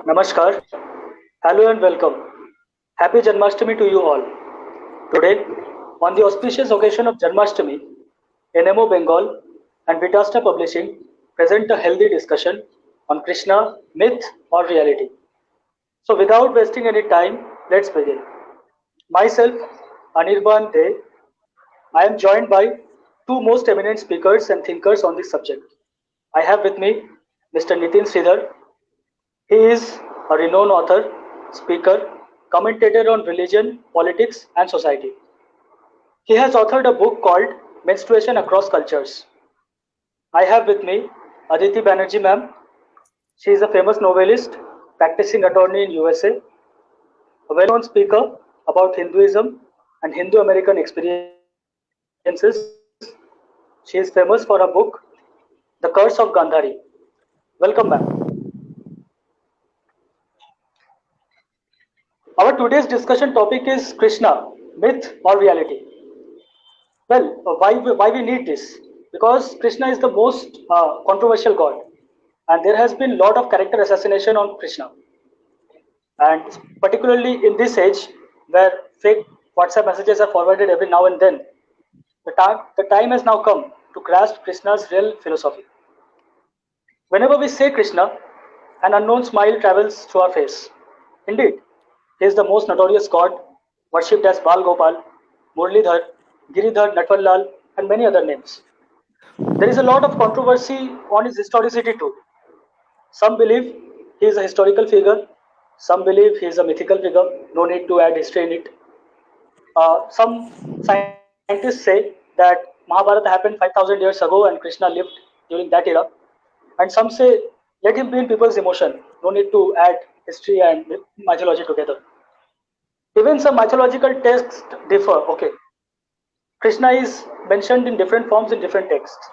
Namaskar. Hello and welcome. Happy Janmashtami to you all. Today, on the auspicious occasion of Janmashtami, NMO Bengal and Vitasta Publishing present a healthy discussion on Krishna, myth or reality. So, without wasting any time, let's begin. Myself, Anirban De, I am joined by two most eminent speakers and thinkers on this subject. I have with me Mr. Nithin Sridhar. He is a renowned author, speaker, commentator on religion, politics, and society. He has authored a book called Menstruation Across Cultures. I have with me Aditi Banerjee ma'am. She is a famous novelist, practicing attorney in USA, a well-known speaker about Hinduism and Hindu American experiences. She is famous for her book, The Curse of Gandhari. Welcome, ma'am. Our today's discussion topic is Krishna, myth or reality. Well, why we need this? Because Krishna is the most controversial god, and there has been lot of character assassination on Krishna, and particularly in this age where fake WhatsApp messages are forwarded every now and then, the time has now come to grasp Krishna's real philosophy. Whenever we say Krishna, an unknown smile travels through our face. Indeed, he is the most notorious god, worshipped as Bal Gopal, Murlidhar, Giridhar, Natwallal, and many other names. There is a lot of controversy on his historicity too. Some believe he is a historical figure, some believe he is a mythical figure, no need to add history in it. Some scientists say that Mahabharata happened 5000 years ago and Krishna lived during that era. And some say, let him be in people's emotion, no need to add history and mythology together. Even some mythological texts differ. Okay, Krishna is mentioned in different forms in different texts.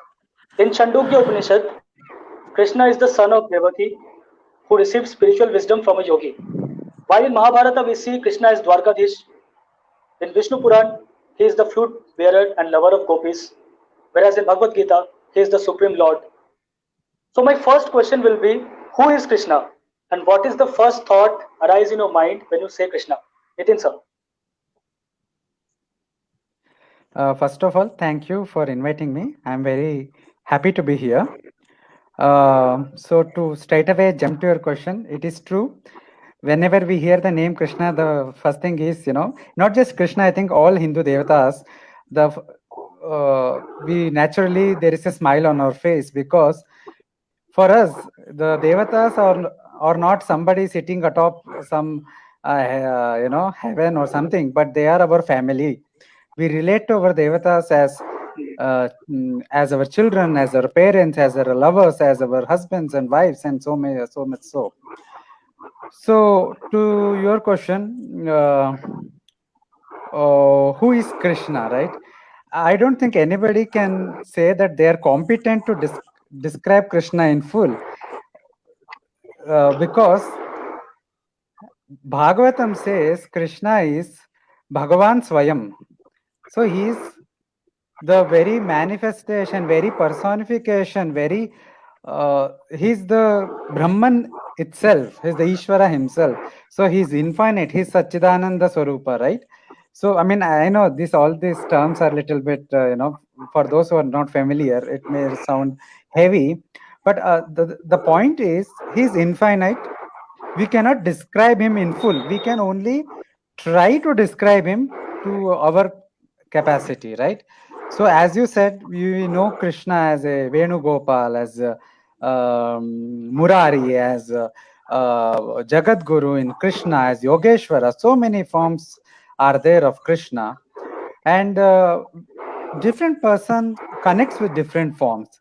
In Chandogya Upanishad, Krishna is the son of Devaki who received spiritual wisdom from a yogi. While in Mahabharata we see Krishna as Dwarkadhish, in Vishnu Puran he is the flute bearer and lover of gopis, whereas in Bhagavad Gita he is the supreme lord. So my first question will be, who is Krishna? And what is the first thought arise in your mind when you say Krishna? Nitin sir. First of all, thank you for inviting me. I'm very happy to be here. So to straight away jump to your question, it is true. Whenever we hear the name Krishna, the first thing is, not just Krishna, I think all Hindu devatas, we naturally, there is a smile on our face because for us, the devatas are not somebody sitting atop some, heaven or something, but they are our family. We relate to our devatas as our children, as our parents, as our lovers, as our husbands and wives, and so much so. So, to your question, who is Krishna, right? I don't think anybody can say that they are competent to describe Krishna in full, because Bhagavatam says Krishna is Bhagavan Swayam. So he is the very manifestation, very personification, he's the Brahman itself, he's the Ishvara himself. So he's infinite, he's Satchidananda Swarupa, right? So, I mean, I know all these terms are a little bit, for those who are not familiar, it may sound heavy, but the point is, he's infinite. We cannot describe him in full. We can only try to describe him to our capacity, right? So, as you said, we know Krishna as a Venugopal, as Murari, as Jagat Guru in Krishna, as Yogeshwara. So many forms are there of Krishna, and different person connects with different forms.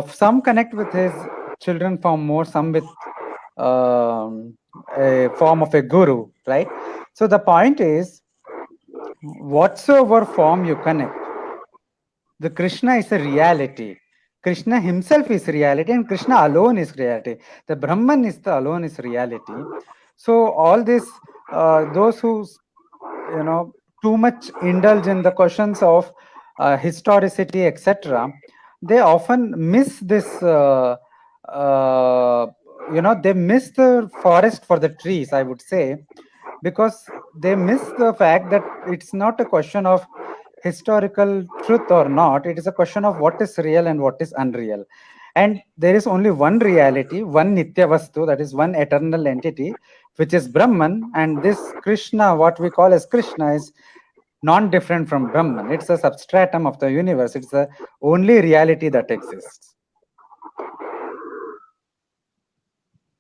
Some connect with his children form more, some with a form of a guru, right? So the point is, whatsoever form you connect, the Krishna is a reality. Krishna himself is reality, and Krishna alone is reality. The Brahman is the alone is reality. So all this, those who too much indulge in the questions of historicity, etc., they often miss this they miss the forest for the trees, I would say, because they miss the fact that it's not a question of historical truth or not. It is a question of what is real and what is unreal. And there is only one reality, one Nitya Vastu, that is one eternal entity, which is Brahman. And this Krishna, what we call as Krishna, is non-different from Brahman. It's a substratum of the universe. It's the only reality that exists.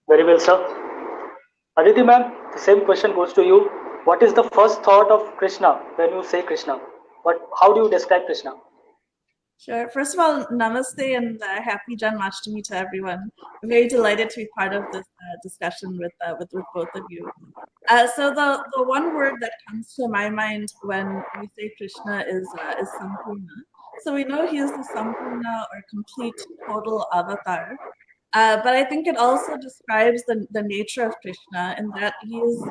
Very well, sir. Aditi ma'am, the same question goes to you. What is the first thought of Krishna when you say Krishna? How do you describe Krishna? Sure. First of all, namaste and happy Janmashtami to everyone. I'm very delighted to be part of this discussion with both of you. So the one word that comes to my mind when we say Krishna is Sampurna. So we know he is the Sampurna or complete total avatar. But I think it also describes the nature of Krishna in that he is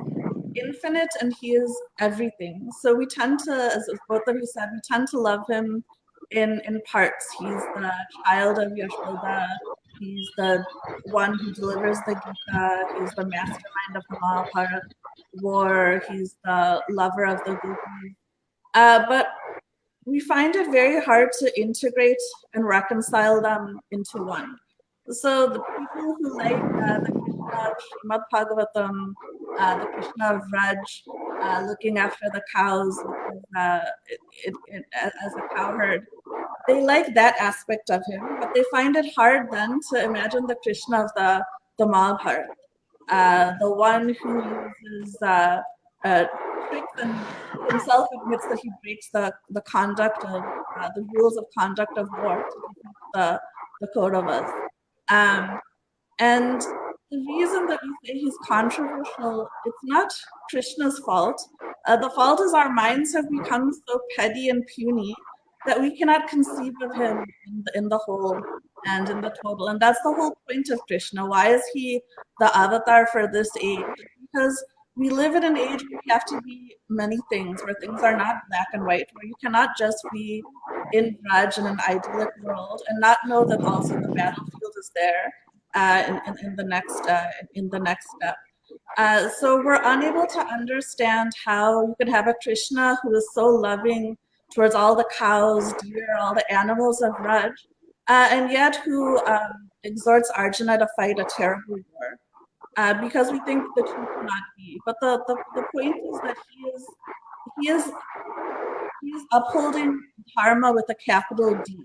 infinite and he is everything. So we tend to, as both of you said, we tend to love him in parts. He's the child of Yashoda. He's the one who delivers the Gita. He's the mastermind of the Mahabharata war. He's the lover of the gopis. But we find it very hard to integrate and reconcile them into one. So the people who like the Krishna of Srimad Bhagavatam, the Krishna of Raj, looking after the cows as a cowherd, they like that aspect of him, but they find it hard then to imagine the Krishna of the Mahabharata, the one who uses tricks and himself admits that he breaks the conduct of the rules of conduct of war to defeat the Kauravas. And the reason that we say he's controversial, it's not Krishna's fault. The fault is our minds have become so petty and puny that we cannot conceive of him in the whole and in the total. And that's the whole point of Krishna. Why is he the avatar for this age? Because we live in an age where we have to be many things, where things are not black and white, where you cannot just be in Raj in an idyllic world and not know that also the battlefield is there in the next step. So we're unable to understand how you could have a Krishna who is so loving towards all the cows, deer, all the animals of Raj, and yet who exhorts Arjuna to fight a terrible war. Because we think the two cannot be. But the point is that he is upholding dharma with a capital D,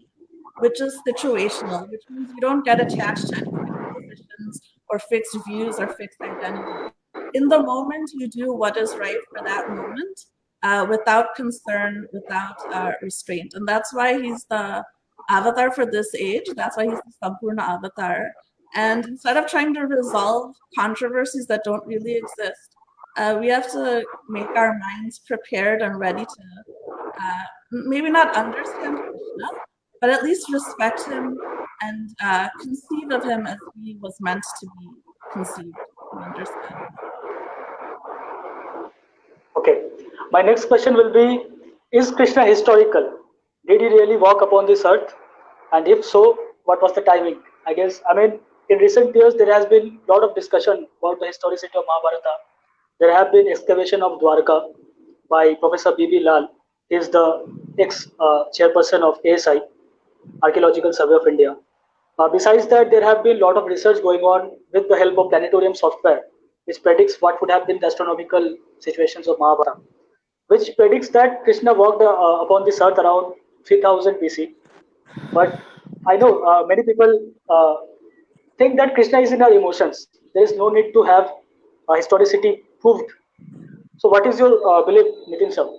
which is situational, which means you don't get attached to any fixed positions or fixed views or fixed identity. In the moment, you do what is right for that moment, without concern, without restraint. And that's why he's the avatar for this age. That's why he's the Sampurna avatar. And instead of trying to resolve controversies that don't really exist, we have to make our minds prepared and ready to maybe not understand Krishna, but at least respect him and conceive of him as he was meant to be conceived and understood. Okay. My next question will be: is Krishna historical? Did he really walk upon this earth? And if so, what was the timing? In recent years, there has been a lot of discussion about the historicity of Mahabharata. There have been excavation of Dwarka by Professor B.B. Lal. He is the ex-chairperson of ASI, Archaeological Survey of India. Besides that, there have been a lot of research going on with the help of planetarium software, which predicts what would have been the astronomical situations of Mahabharata, which predicts that Krishna walked upon this earth around 3000 BC. But I know many people think that Krishna is in our emotions. There is no need to have historicity proved. So, what is your belief, Nitin sir?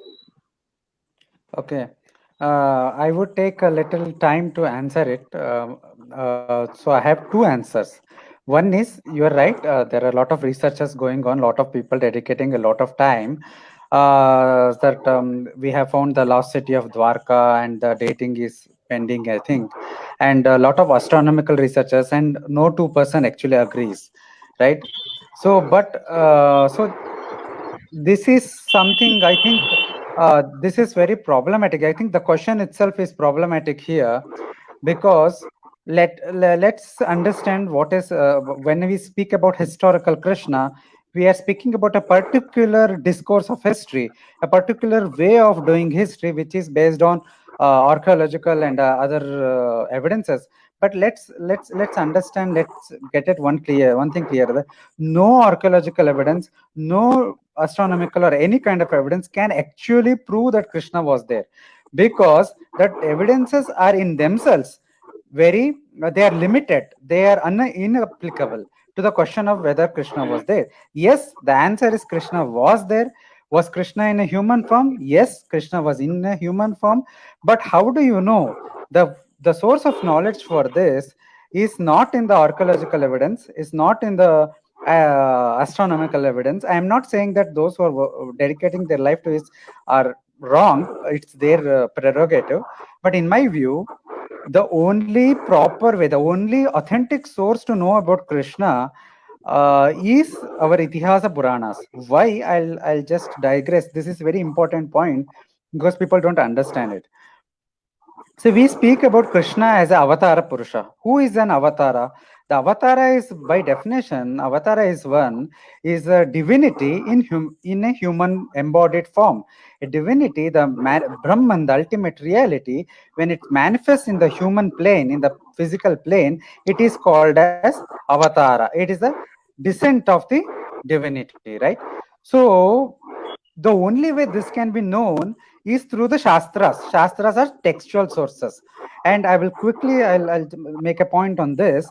Okay. I would take a little time to answer it. So I have two answers. One is, you're right, there are a lot of researchers going on, a lot of people dedicating a lot of time. That we have found the lost city of Dwarka and the dating is pending, I think. And a lot of astronomical researchers, and no two-person actually agrees, right? So, so this is something I think this is very problematic. I think the question itself is problematic here, because let's understand what is when we speak about historical Krishna, we are speaking about a particular discourse of history, a particular way of doing history, which is based on archaeological and other evidences. But let's understand, let's get it one thing clear, that no archaeological evidence, no astronomical or any kind of evidence can actually prove that Krishna was there, because that evidences are in themselves very they are limited, they are inapplicable to the question of whether Krishna was there. Yes, the answer is Krishna was there. Was Krishna in a human form? Yes, Krishna was in a human form. But how do you know? The source of knowledge for this is not in the archaeological evidence, is not in the astronomical evidence. I am not saying that those who are dedicating their life to this are wrong, it's their prerogative. But in my view, the only proper way, the only authentic source to know about Krishna is our Itihasa Puranas. Why? I'll just digress. This is very important point because people don't understand it. So we speak about Krishna as an avatara Purusha. Who is an avatara? The avatara is, by definition, avatara is a divinity in a human embodied form. A divinity, the Brahman, the ultimate reality, when it manifests in the human plane, in the physical plane, it is called as avatara. It is the descent of the divinity, right? So the only way this can be known is through the Shastras. Shastras are textual sources. And I will quickly, I'll make a point on this.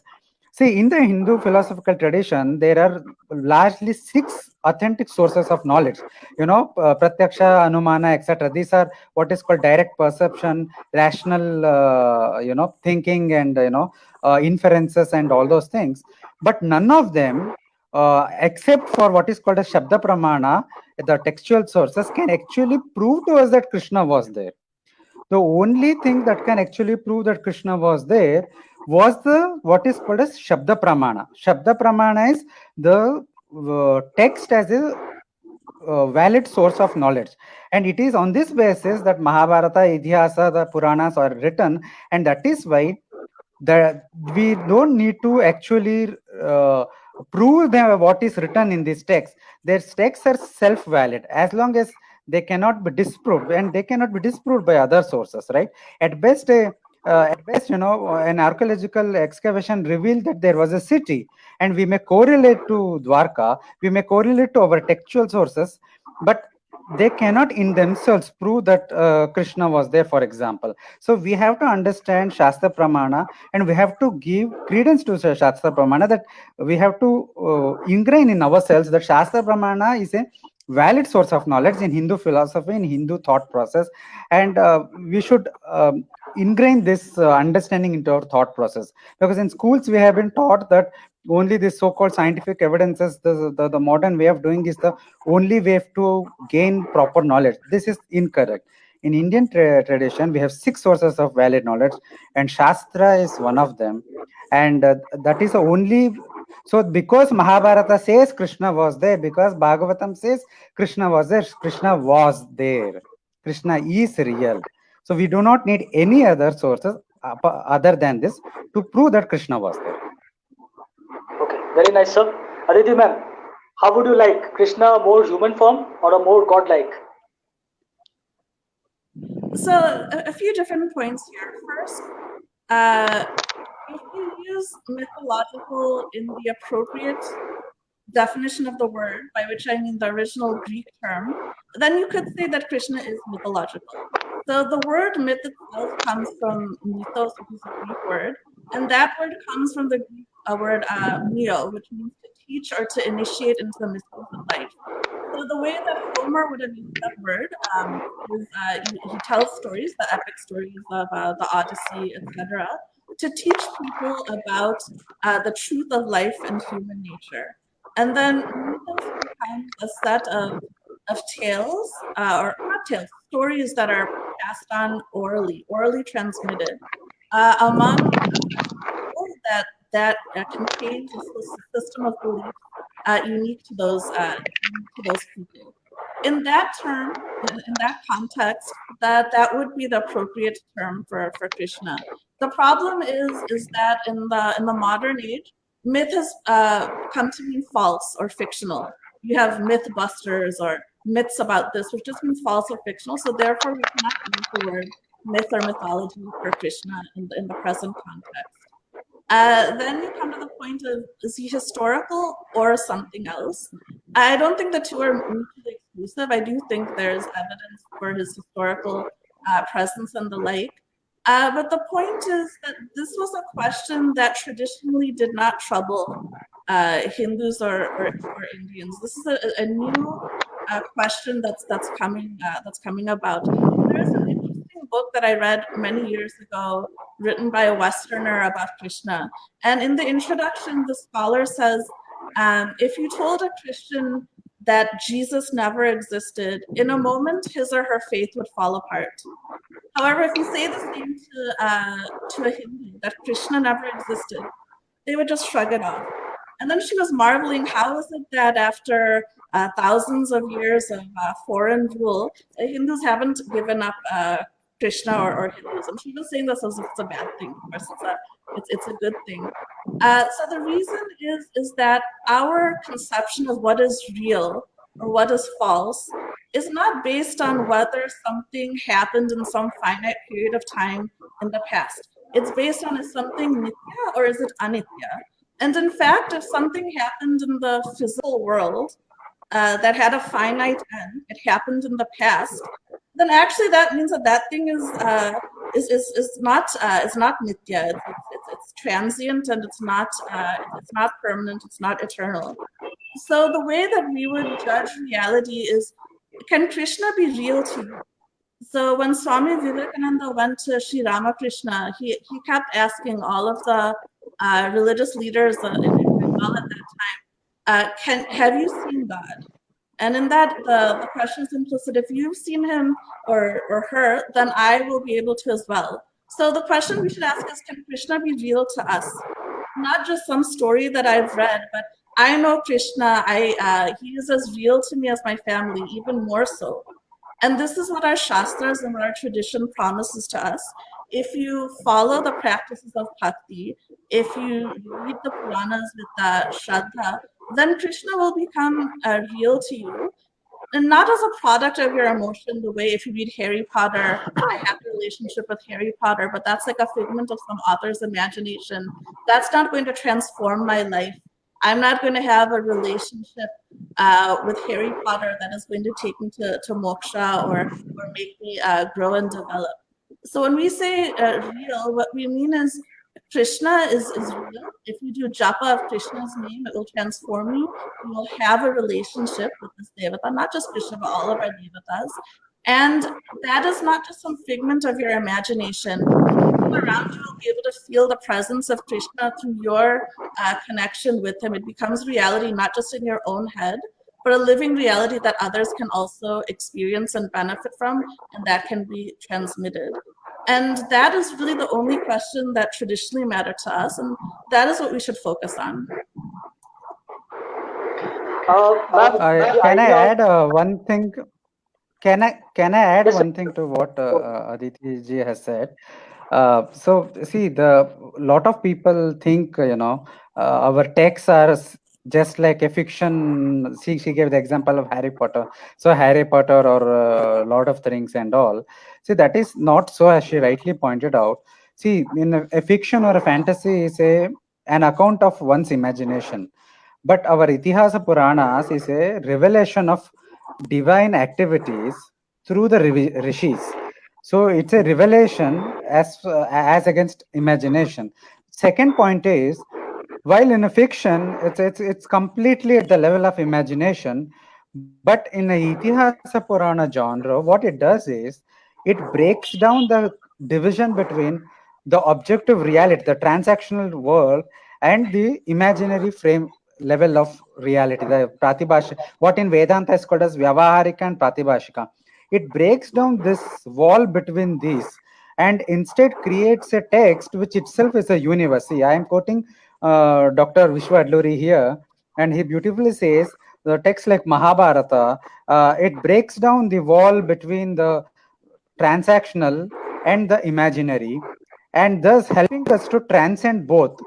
See, in the Hindu philosophical tradition, there are largely 6 authentic sources of knowledge. Pratyaksha, Anumana, etc. These are what is called direct perception, rational, thinking, and inferences, and all those things. But none of them, except for what is called a Shabda Pramana, the textual sources, can actually prove to us that Krishna was there. The only thing that can actually prove that Krishna was there was the what is called as Shabda Pramana. Shabda Pramana is the text as a valid source of knowledge, and it is on this basis that Mahabharata, Idihasa, the Puranas are written, and that is why we don't need to actually prove what is written in these texts. Their texts are self-valid as long as they cannot be disproved, and they cannot be disproved by other sources, right? At best, an archaeological excavation revealed that there was a city, and we may correlate to Dwarka, we may correlate to our textual sources, but they cannot in themselves prove that Krishna was there, for example. So we have to understand Shastra Pramana, and we have to give credence to Shastra Pramana, that we have to ingrain in ourselves that Shastra Pramana is a valid source of knowledge in Hindu philosophy, in Hindu thought process, and we should ingrain this understanding into our thought process, because in schools we have been taught that only this so-called scientific evidences, the modern way of doing is the only way to gain proper knowledge. This is incorrect. In Indian tradition, we have 6 sources of valid knowledge, and Shastra is one of them, and that is the only. So because Mahabharata says Krishna was there, because Bhagavatam says Krishna was there, Krishna was there. Krishna is real. So we do not need any other sources other than this to prove that Krishna was there. Okay, very nice, sir. Aditi ma'am, how would you like Krishna more human form or a more godlike? So a few different points here. First, if you use mythological in the appropriate definition of the word, by which I mean the original Greek term, then you could say that Krishna is mythological. So the word myth itself comes from mythos, which is a Greek word, and that word comes from the Greek word mio, which means to teach or to initiate into the mysteries of life. So the way that Homer would have used that word is he tells stories, the epic stories of the Odyssey, etc., to teach people about the truth of life and human nature. And then mythos becomes a set of tales, or not tales, stories that are passed on orally transmitted among people that contains a system of beliefs unique to those people. in that term, in that context, that would be the appropriate term for Krishna. The problem is that in the modern age, myth has come to mean false or fictional. You have mythbusters or myths about this, which just means false or fictional. So therefore, we cannot use the word myth or mythology for Krishna in the present context. Then you come to the point of, is he historical or something else? I don't think the two are mutually exclusive. I do think there's evidence for his historical presence and the like. But the point is that this was a question that traditionally did not trouble Hindus or Indians. This is a new question that's coming about. There's an interesting book that I read many years ago, written by a Westerner about Krishna, and in the introduction, the scholar says, if you told a Christian that Jesus never existed, in a moment his or her faith would fall apart. However, if you say the same to a Hindu, that Krishna never existed, they would just shrug it off. And then she was marveling, how is it that after thousands of years of foreign rule, the Hindus haven't given up Krishna or Hinduism? She was saying this as if it's a bad thing. Of course, it's a good thing. So the reason is that our conception of what is real or what is false is not based on whether something happened in some finite period of time in the past. It's based on, is something nitya or is it anitya? And in fact, if something happened in the physical world that had a finite end, it happened in the past, then actually that means that thing is not nitya. It's transient, and it's not permanent. It's not eternal. So the way that we would judge reality is, can Krishna be real to you? So when Swami Vivekananda went to Sri Ramakrishna, he kept asking all of the religious leaders in Bengal at that time, have you seen God? And in that, the question is implicit: if you've seen him or her, then I will be able to as well. So the question we should ask is, can Krishna be real to us? Not just some story that I've read, but I know Krishna. He is as real to me as my family, even more so. And this is what our Shastras and what our tradition promises to us. If you follow the practices of bhakti, if you read the Puranas with Shraddha, then Krishna will become real to you. And not as a product of your emotion, the way if you read Harry Potter, I have a relationship with Harry Potter, but that's like a figment of some author's imagination. That's not going to transform my life. I'm not going to have a relationship with Harry Potter that is going to take me to moksha or make me grow and develop. So when we say real, what we mean is Krishna is real. If you do japa of Krishna's name, it will transform you. You will have a relationship with this devata, not just Krishna, but all of our devatas. And that is not just some figment of your imagination. People around you will be able to feel the presence of Krishna through your connection with him. It becomes reality, not just in your own head, but a living reality that others can also experience and benefit from, and that can be transmitted. And that is really the only question that traditionally mattered to us, and that is what we should focus on. Can I add one thing? Can I add one thing to what Aditi ji has said? So see, the lot of people think our texts are just like a fiction. She gave the example of Harry Potter. So Harry Potter or Lord of the Rings and all. See, that is not so, as she rightly pointed out. See, in a fiction or a fantasy is an account of one's imagination, but our Itihasa Puranas is a revelation of divine activities through the rishis. So it's a revelation as against imagination. Second point is, while in a fiction it's completely at the level of imagination, but in a Itihasa Purana genre, what it does is it breaks down the division between the objective reality, the transactional world, and the imaginary frame level of reality, the pratibhashika, what in Vedanta is called as Vyavaharika and Pratibhashika. It breaks down this wall between these and instead creates a text which itself is a universe. See, I am quoting Dr. Vishwa Adluri here, and he beautifully says the text like Mahabharata, it breaks down the wall between the transactional and the imaginary, and thus helping us to transcend both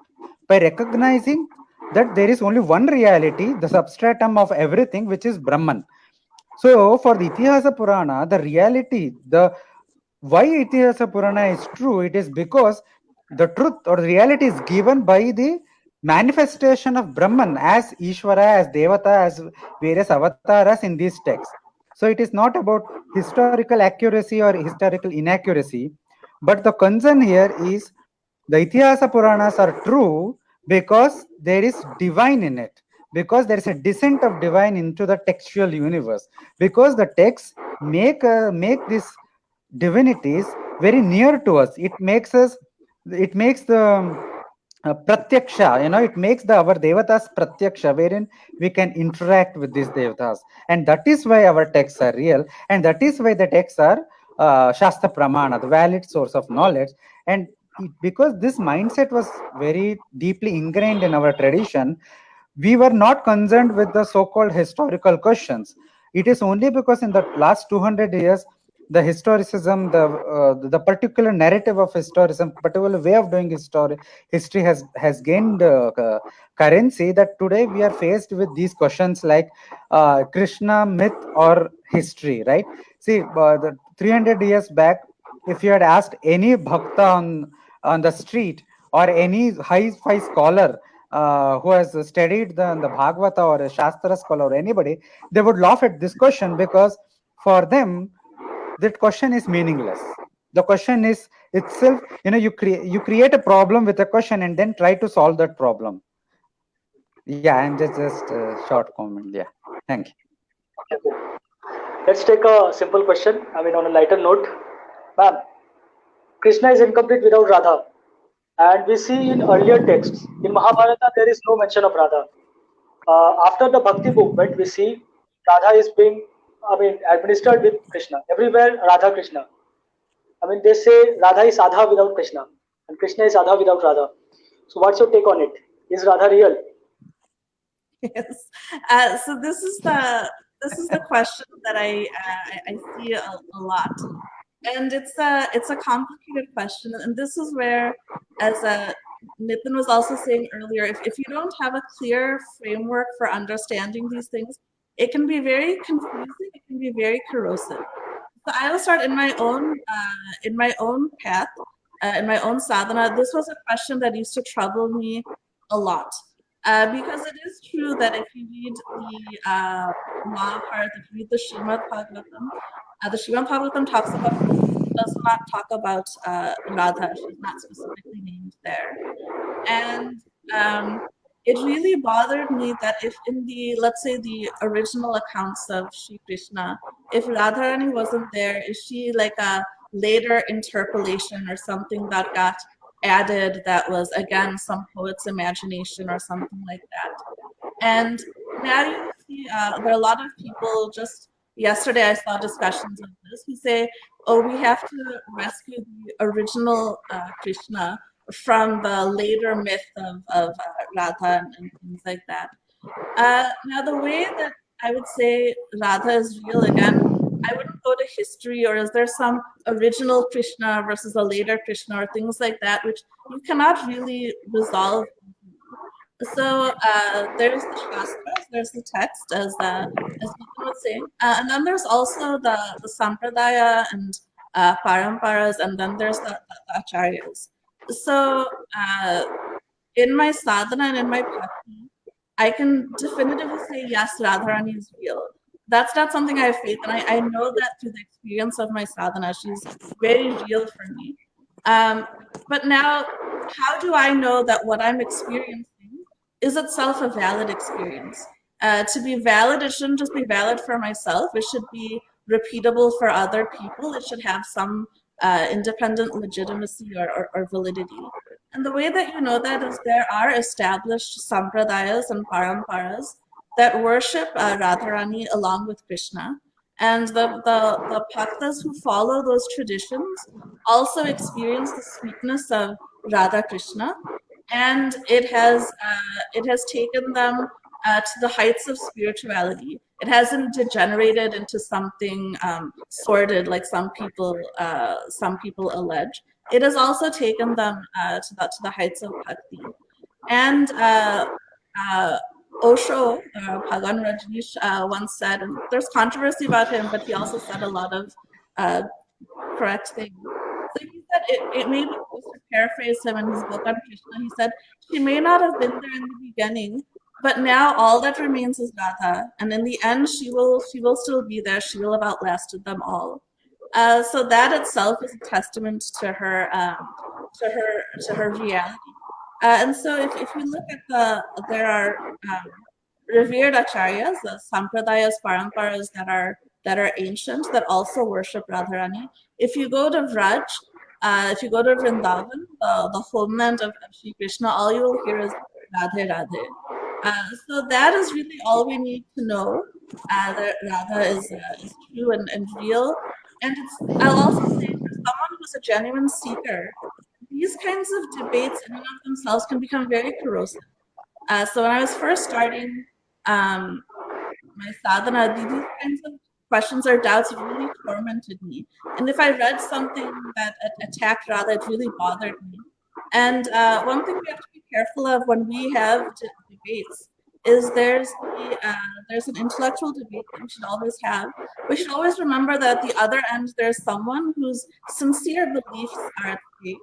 by recognizing that there is only one reality, the substratum of everything, which is Brahman. So for the Itihasa Purana, the reality, the why Itihasa Purana is true, it is because the truth or the reality is given by the manifestation of Brahman as Ishvara, as Devata, as various avatars in these texts. So it is not about historical accuracy or historical inaccuracy, but the concern here is the Itihasa Puranas are true because there is divine in it, because there is a descent of divine into the textual universe, because the texts make these divinities very near to us. It makes the pratyaksha, it makes our devatas pratyaksha, wherein we can interact with these devatas, and that is why our texts are real, and that is why the texts are shastra pramana, the valid source of knowledge. And because this mindset was very deeply ingrained in our tradition, we were not concerned with the so-called historical questions. It is only because in the last 200 years, the historicism, the particular narrative of historicism, particular way of doing history has gained currency, that today we are faced with these questions like Krishna myth or history, right? See, the 300 years back, if you had asked any bhakta on the street or any high-fi scholar who has studied the Bhagavata or a Shastra scholar or anybody, they would laugh at this question, because for them, that question is meaningless. The question is itself, you create a problem with a question and then try to solve that problem. Yeah, and just a short comment. Yeah, thank you. Okay. Let's take a simple question. On a lighter note, ma'am, Krishna is incomplete without Radha, and we see in earlier texts in Mahabharata there is no mention of Radha. After the Bhakti movement, we see Radha is being, administered with Krishna. Everywhere, Radha Krishna. They say Radha is Adha without Krishna, and Krishna is Adha without Radha. So, what's your take on it? Is Radha real? Yes. So this is the question that I see a lot, and it's a complicated question, and this is where, as Nithin was also saying earlier, if you don't have a clear framework for understanding these things, it can be very confusing. It can be very corrosive. So I will start in my own path, in my own sadhana. This was a question that used to trouble me a lot. Because it is true that if you read the Mahabharata, if you read the Srimad Bhagavatam talks about, does not talk about Radha. She's not specifically named there. And it really bothered me that if in let's say the original accounts of Sri Krishna, if Radharani wasn't there, is she like a later interpolation or something that got added that was, again, some poet's imagination or something like that? And now you see there are a lot of people, just yesterday I saw discussions of this, who say, oh, we have to rescue the original Krishna from the later myth of Radha and things like that. Now, the way that I would say Radha is real, again, I wouldn't go to history or is there some original Krishna versus a later Krishna or things like that, which you cannot really resolve. So there's the Shastras, there's the text, as Nithin was saying, and then there's also the Sampradaya and Paramparas, and then there's the Acharyas. So in my sadhana and in my bhakti, I can definitively say, yes, Radharani is real. That's not something I have faith in. I know that through the experience of my sadhana. She's very real for me. But now, how do I know that what I'm experiencing is itself a valid experience? To be valid, it shouldn't just be valid for myself. It should be repeatable for other people. It should have some independent legitimacy or validity. And the way that you know that is there are established sampradayas and paramparas that worship Radharani along with Krishna. And the bhaktas who follow those traditions also experience the sweetness of Radha Krishna. And it has taken them to the heights of spirituality. It hasn't degenerated into something sordid like some people allege. It has also taken them to the heights of bhakti. And Osho, Bhagwan Rajneesh, once said, and there's controversy about him, but he also said a lot of correct things. So he said, it may be, just to paraphrase him in his book on Krishna, he said, she may not have been there in the beginning, but now all that remains is Radha, and in the end, she will still be there. She will have outlasted them all. So that itself is a testament to her reality. And so if you look at there are revered acharyas, the sampradayas, paramparas that are ancient that also worship Radharani. If you go to Vraj, if you go to Vrindavan, the homeland of Shri Krishna, all you will hear is Radhe Radhe. So that is really all we need to know. That Radha is true and real. And I'll also say, for someone who's a genuine seeker, these kinds of debates in and of themselves can become very corrosive. So when I was first starting my sadhana, these kinds of questions or doubts really tormented me. And if I read something that attacked Radha, it really bothered me. And one thing we have to be careful of when we have debates is there's an intellectual debate that we should always have. We should always remember that at the other end there's someone whose sincere beliefs are at stake,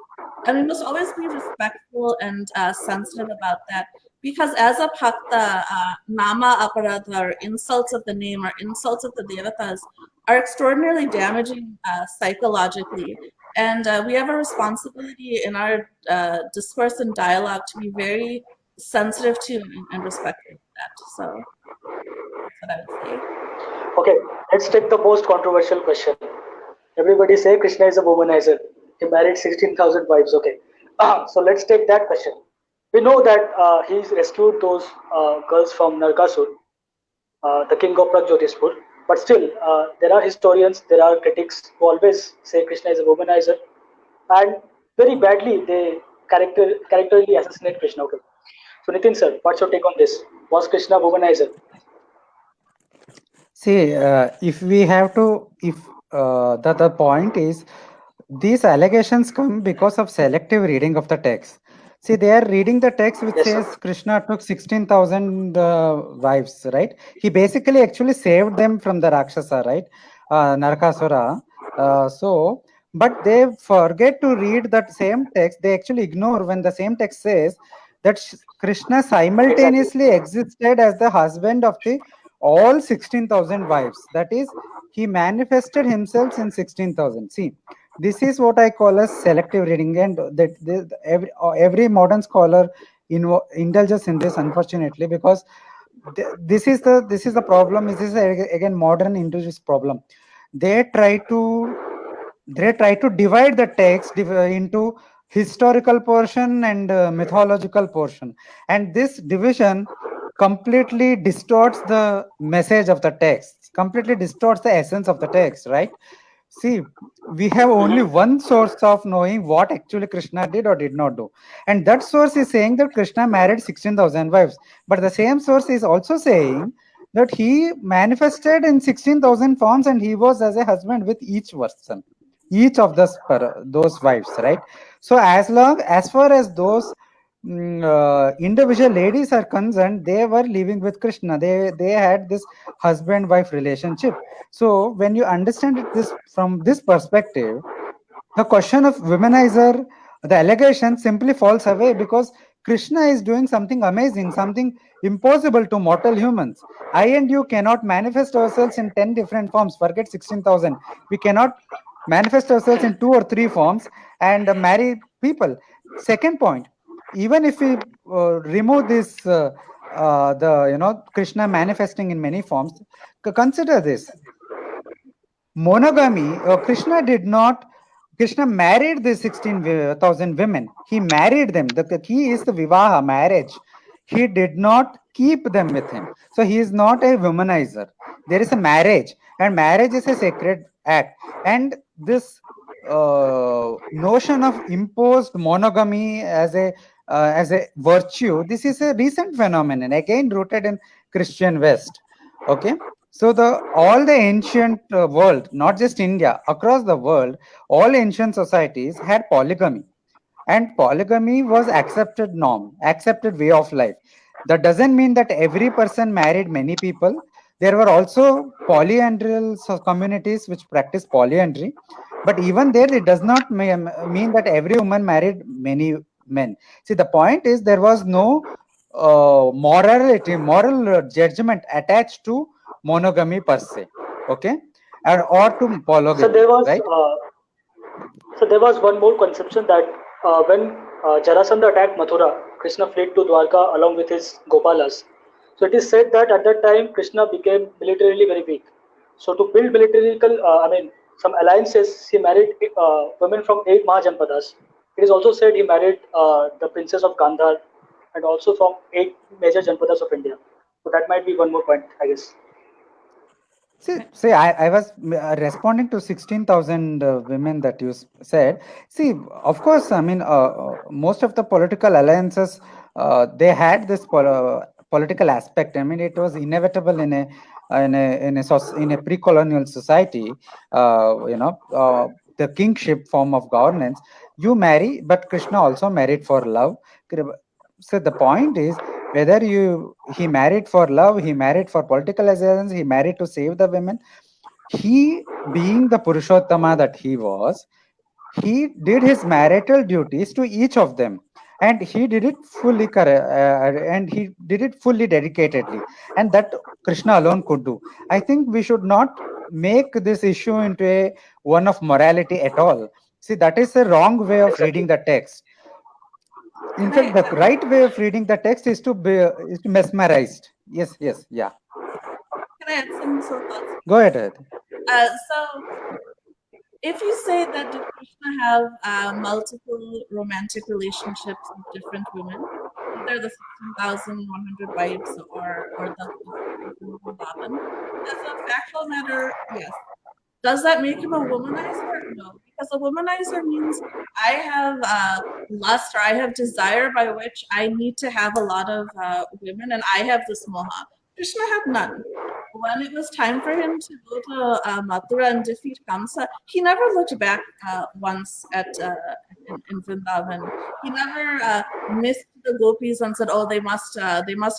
and we must always be respectful and sensitive about that. Because as a bhakta, nama aparadha, or insults of the name or insults of the devatas, are extraordinarily damaging psychologically. And we have a responsibility in our discourse and dialogue to be very sensitive to and respectful of that. So that's what I would say. Okay, let's take the most controversial question. Everybody say Krishna is a womanizer. He married 16,000 wives. Okay, so let's take that question. We know that he's rescued those girls from Narkasur, the king of Pragjyotispur. But still, there are historians, there are critics who always say Krishna is a womanizer, and very badly they characterily assassinate Krishna. Okay. So Nitin sir, what's your take on this? Was Krishna a womanizer? See, if we have to, if the point is, these allegations come because of selective reading of the text. See, they are reading the text which Yes, sir. says Krishna took 16,000 wives, right? He basically actually saved them from the Rakshasa, right? Narakasura. But they forget to read that same text. They actually ignore when the same text says that Krishna simultaneously Exactly. existed as the husband of the all 16,000 wives. That is, he manifested himself in 16,000. See, this is what I call as selective reading, and every modern scholar indulges in this, unfortunately, because this is the problem. This is again modern indigenous problem. They try to divide the text into historical portion and mythological portion, and this division completely distorts the message of the text, completely distorts the essence of the text, right? See, we have only Mhm. one source of knowing what actually Krishna did or did not do. And that source is saying that Krishna married 16,000 wives. But the same source is also saying that he manifested in 16,000 forms and he was as a husband with each person, each of those wives, right? So as far as those individual ladies are concerned, they were living with Krishna. They had this husband-wife relationship. So when you understand it this from this perspective, the question of womanizer, the allegation simply falls away because Krishna is doing something amazing, something impossible to mortal humans. I and you cannot manifest ourselves in 10 different forms. Forget 16,000. We cannot manifest ourselves in 2 or 3 forms and marry people. Second point, even if we remove this, the Krishna manifesting in many forms, consider this monogamy. Krishna married the 16,000 women. He married them. The key is the vivaha, marriage. He did not keep them with him. So he is not a womanizer. There is a marriage, and marriage is a sacred act. And this notion of imposed monogamy as a as a virtue, this is a recent phenomenon, again rooted in Christian West. Okay, so all the ancient world, not just India, across the world, all ancient societies had polygamy, and polygamy was accepted norm, accepted way of life. That doesn't mean that every person married many people. There were also polyandral communities which practice polyandry, but even there it does not mean that every woman married many men. See, the point is there was no moral judgment attached to monogamy per se, okay, or to So polygamy, there was right? one more conception that when Jarasandha attacked Mathura, Krishna fled to Dwarka along with his Gopalas. So it is said that at that time Krishna became militarily very weak. So to build some alliances, he married women from 8 Mahajanpadas. It is also said he married the princess of Gandhar and also from 8 major Janpadas of India. So that might be one more point, I guess. See, I was responding to 16,000 women that you said. See, of course, I mean, most of the political alliances, they had this political aspect. I mean, it was inevitable in a pre-colonial society. The kingship form of governance. You marry, but Krishna also married for love. So the point is, whether he married for love, he married for political ascendance, he married to save the women, he, being the Purushottama that he was, he did his marital duties to each of them, and he did it fully and he did it fully dedicatedly, and that Krishna alone could do. I think we should not make this issue into a one of morality at all. See, that is a wrong way of Exactly. reading the text. In Can fact, the I, right way of reading the text is to be mesmerized. Yes, yeah. can I add some thoughts? Go ahead. So if you say that did Krishna have multiple romantic relationships with different women, either the 16,100 wives or the in Vrindavan, as a factual matter, yes. Does that make him a womanizer? No, because a womanizer means I have lust or I have desire by which I need to have a lot of women, and I have this moha. Krishna had none. When it was time for him to go to Mathura and defeat Kamsa, he never looked back once at in Vrindavan. He never missed the gopis and said, "Oh, they must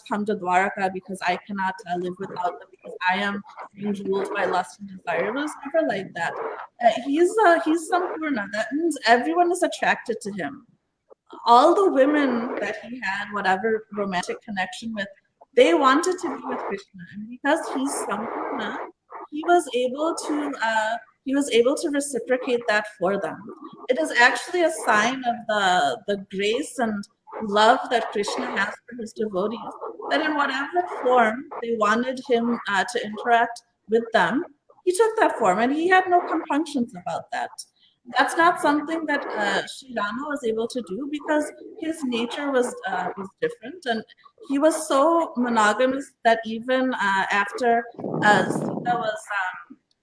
come to Dwaraka because I cannot live without them because I am being ruled by lust and desire." It was never like that. He's Sampurna. That means everyone is attracted to him. All the women that he had whatever romantic connection with, they wanted to be with Krishna, and because he's Sampurna, he was able to reciprocate that for them. It is actually a sign of the grace and love that Krishna has for his devotees, that in whatever form they wanted him to interact with them, he took that form, and he had no compunctions about that. That's not something that Sri Rama was able to do because his nature was different, and he was so monogamous that even after Sita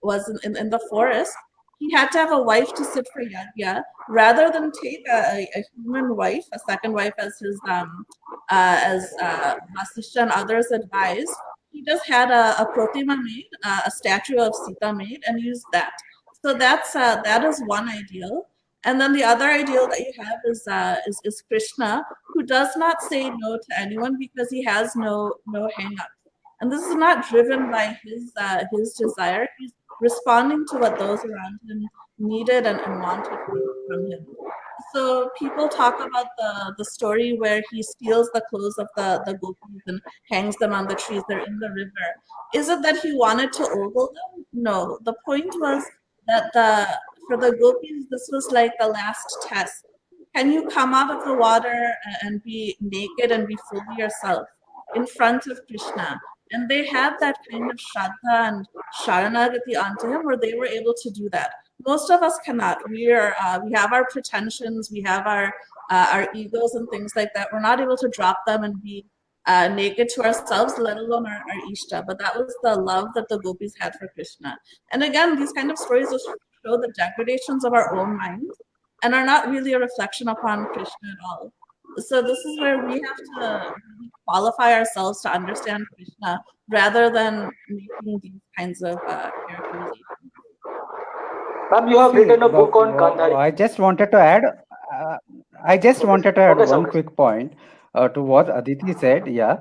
was in the forest, he had to have a wife to sit for yajna rather than take a human wife, a second wife, as Vasishtha and others advised. He just had a pratima made, a statue of Sita made, and used that. So that is one ideal. And then the other ideal that you have is Krishna, who does not say no to anyone because he has no hang-up. And this is not driven by his desire. He's responding to what those around him needed and wanted from him. So people talk about the story where he steals the clothes of the gopis and hangs them on the trees. They're in the river. Is it that he wanted to ogle them? No. The point was that for the gopis, this was like the last test. Can you come out of the water and be naked and be fully yourself in front of Krishna? And they had that kind of shraddha and sharanagati onto him where they were able to do that. Most of us cannot. We have our pretensions, we have our egos and things like that. We're not able to drop them and be naked to ourselves, let alone our Ishta. But that was the love that the gopis had for Krishna. And again, these kind of stories just show the degradations of our own minds and are not really a reflection upon Krishna at all. So this is where we have to really qualify ourselves to understand Krishna rather than making these kinds of characterizations. Ma'am, you have See, written a book on Gandhari. I just wanted to add. Uh, I just Okay, wanted to add okay, sir. one Okay, sir. quick point to what Aditi said. Yeah.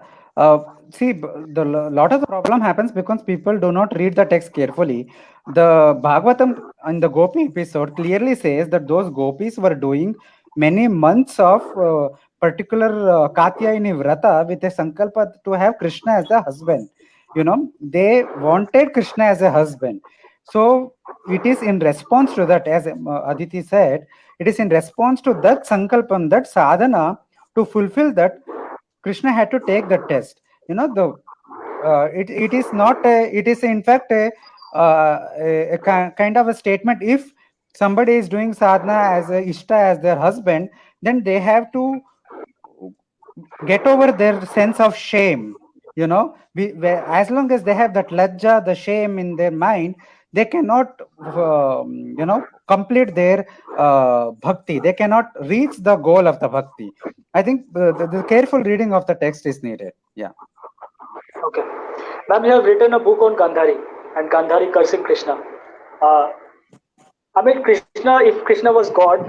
See, the lot of the problem happens because people do not read the text carefully. The Bhagavatam in the Gopi episode clearly says that those gopis were doing many months of particular Katyayani Vrata with a sankalpa to have Krishna as the husband. They wanted Krishna as a husband. So it is in response to that, as Aditi said, it is in response to that sankalpam, that sadhana, to fulfill that, Krishna had to take the test. It is not it is in fact a kind of a statement. If somebody is doing sadhana as a ishta, as their husband, then they have to get over their sense of shame. As long as they have that lajja, the shame in their mind, they cannot complete their bhakti. They cannot reach the goal of the bhakti. I think the careful reading of the text is needed. Yeah. Okay. Ma'am, you have written a book on Gandhari and Gandhari cursing Krishna. Uh, I mean, if Krishna was God,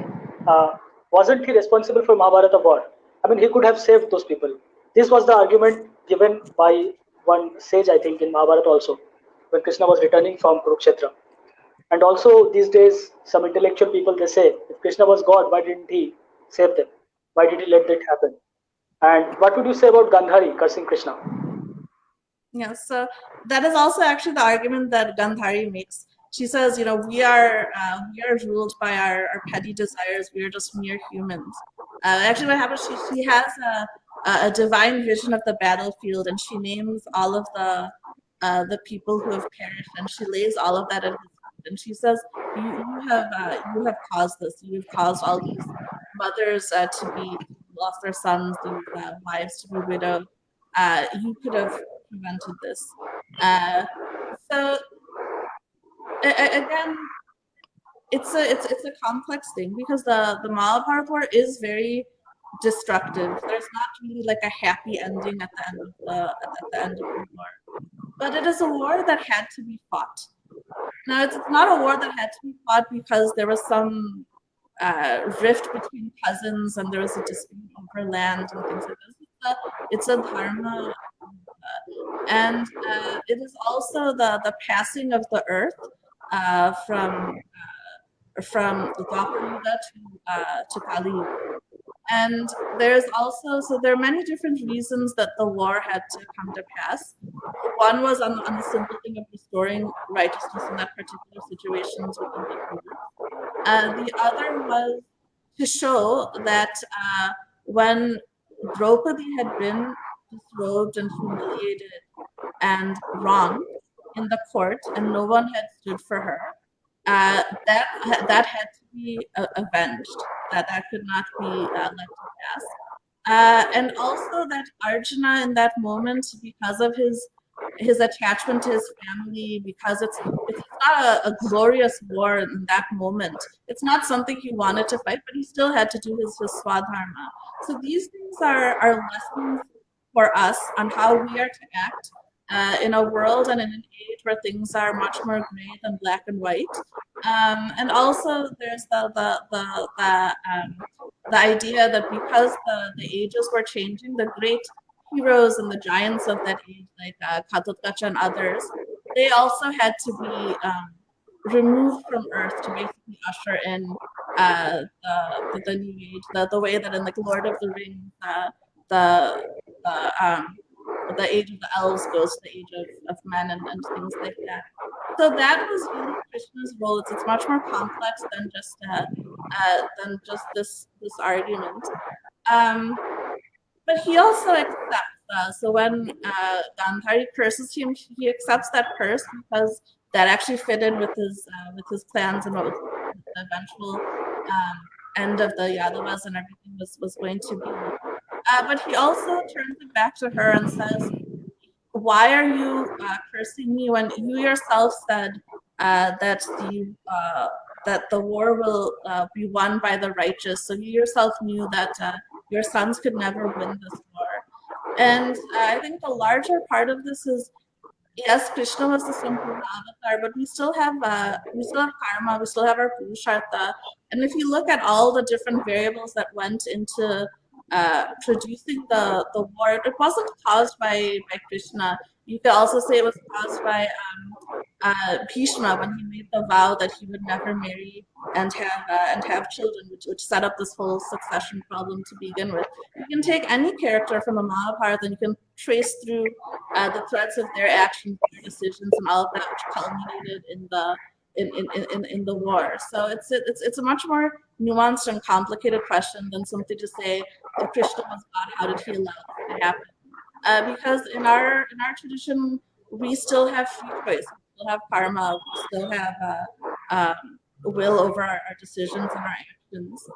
uh, wasn't he responsible for Mahabharata war? I mean, he could have saved those people. This was the argument given by one sage, I think, in Mahabharata also, when Krishna was returning from Kurukshetra. And also these days, some intellectual people, they say, if Krishna was God, why didn't he save them? Why did he let that happen? And what would you say about Gandhari cursing Krishna? Yeah, so that is also actually the argument that Gandhari makes. She says, we are ruled by our petty desires. We are just mere humans. Actually, what happens? She has a divine vision of the battlefield, and she names all of the people who have perished, and she lays all of that at his feet. And she says, you have caused this. You've caused all these mothers to lost their sons, these wives to be widowed. You could have prevented this. So again, it's a complex thing because the Mahabharata war is very destructive. There's not really like a happy ending at the end of the end of the war, but it is a war that had to be fought. Now it's not a war that had to be fought because there was some rift between cousins and there was a dispute over land and things like this. It's a dharma, and it is also the passing of the earth from the Dwapar Yuga to Kali Yuga. And there's also, so there are many different reasons that the war had to come to pass. One was on the simple thing of restoring righteousness in that particular situations within the Hindu. The other was to show that when Draupadi had been disrobed and humiliated and wronged in the court, and no one had stood for her, that had to be avenged. That could not be let to pass. And also that Arjuna in that moment, because of his attachment to his family, because it's not a glorious war in that moment. It's not something he wanted to fight, but he still had to do his swadharma. So these things are lessons for us on how we are to act in a world and in an age where things are much more gray than black and white. And also there's the idea that because the ages were changing, the great heroes and the giants of that age, like Katotkacha and others, they also had to be removed from Earth to basically usher in the new age, the way that in like Lord of the Rings, the the age of the elves goes to the age of men and things like that. So that was really Krishna's role. It's much more complex than just this argument. But he also accepts. So when Gandhari curses him, he accepts that curse because that actually fit in with his plans and what the eventual end of the Yadavas and everything was going to be. But he also turns it back to her and says, "Why are you cursing me when you yourself said that the war will be won by the righteous? So you yourself knew that your sons could never win this war. And I think the larger part of this is, yes, Krishna was the Sampurna avatar, but we still have karma, we still have our purushartha. And if you look at all the different variables that went into producing the war, it wasn't caused by Krishna. You could also say it was caused by Bhishma, when he made the vow that he would never marry and have children, which set up this whole succession problem to begin with. You can take any character from the Mahabharata and you can trace through the threads of their actions, their decisions, and all of that, which culminated in the war. So it's a much more nuanced and complicated question than simply to say, if Krishna was God, how did he allow this to happen? Because in our tradition, we still have free choice, we still have karma, we still have will over our decisions and our actions.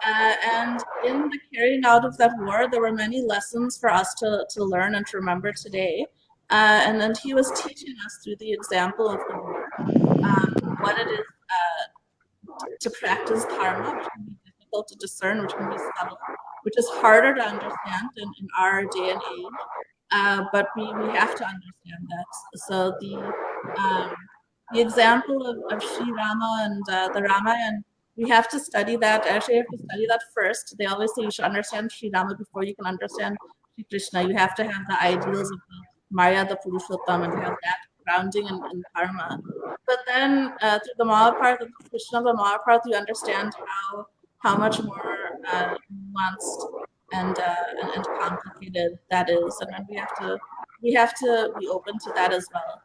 And in the carrying out of that war, there were many lessons for us to learn and to remember today. And then he was teaching us through the example of the war what it is to practice dharma, which can be difficult to discern, which can be subtle, which is harder to understand in our day and age. But we have to understand that. So the example of Sri Rama and the Ramayana, we have to study that. Actually, you have to study that first. They always say you should understand Sri Rama before you can understand Sri Krishna. You have to have the ideals of the Maya, the Purushottam, and have that grounding in karma. But then through the Mahabharata, the Krishna of the Mahabharata, you understand how much more nuanced and complicated that is, and then we have to be open to that as well.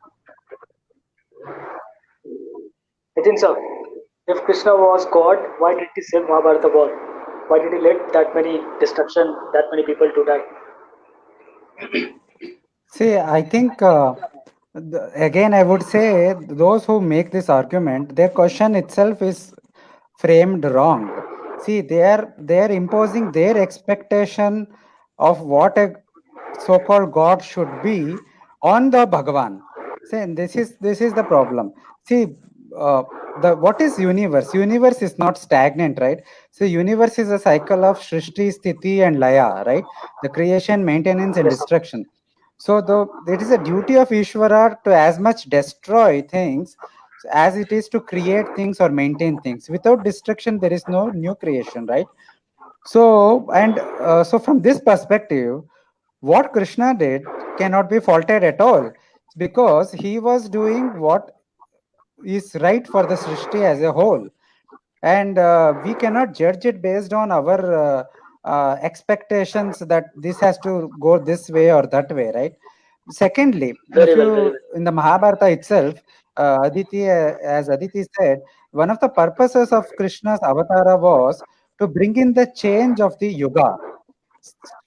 Nitin sir, if Krishna was God, why did he save Mahabharata war? Why did he let that many destruction, that many people to die? See, I think again, I would say those who make this argument, their question itself is framed wrong. See, they are imposing their expectation of what a so-called God should be on the Bhagavan. See, this is the problem. See, what is universe? Universe is not stagnant, right? So universe is a cycle of Shrishti, Sthiti, and Laya, right? The creation, maintenance, and Yes, sir. destruction. So it is a duty of Ishvara to as much destroy things as it is to create things or maintain things. Without destruction, there is no new creation, right? So so from this perspective, what Krishna did cannot be faulted at all, because he was doing what is right for the Srishti as a whole, and we cannot judge it based on our expectations that this has to go this way or that way, right? Secondly, Very if well, very you well. in the Mahabharata itself, Aditi, as Aditi said, one of the purposes of Krishna's avatara was to bring in the change of the yuga,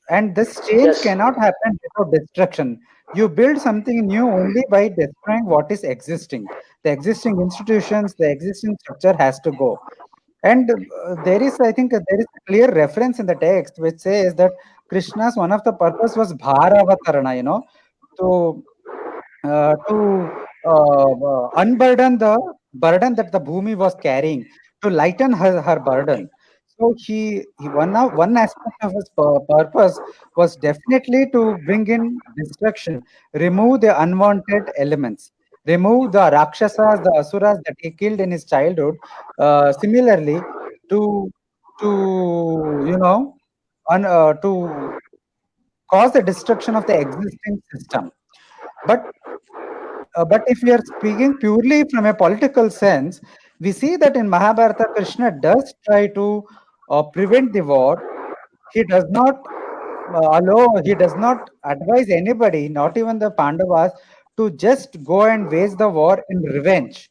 and this change Yes. cannot happen without destruction. You build something new only by destroying what is existing. The existing institutions, the existing structure has to go. And there is, I think, there is a clear reference in the text which says that Krishna's one of the purpose was bharavatarana, to unburden the burden that the Bhumi was carrying, to lighten her burden. So one aspect of his purpose was definitely to bring in destruction, remove the unwanted elements, remove the Rakshasas, the Asuras that he killed in his childhood. Similarly, to to cause the destruction of the existing system. But but if we are speaking purely from a political sense, we see that in Mahabharata, Krishna does try to prevent the war. He does not he does not advise anybody, not even the Pandavas, to just go and wage the war in revenge.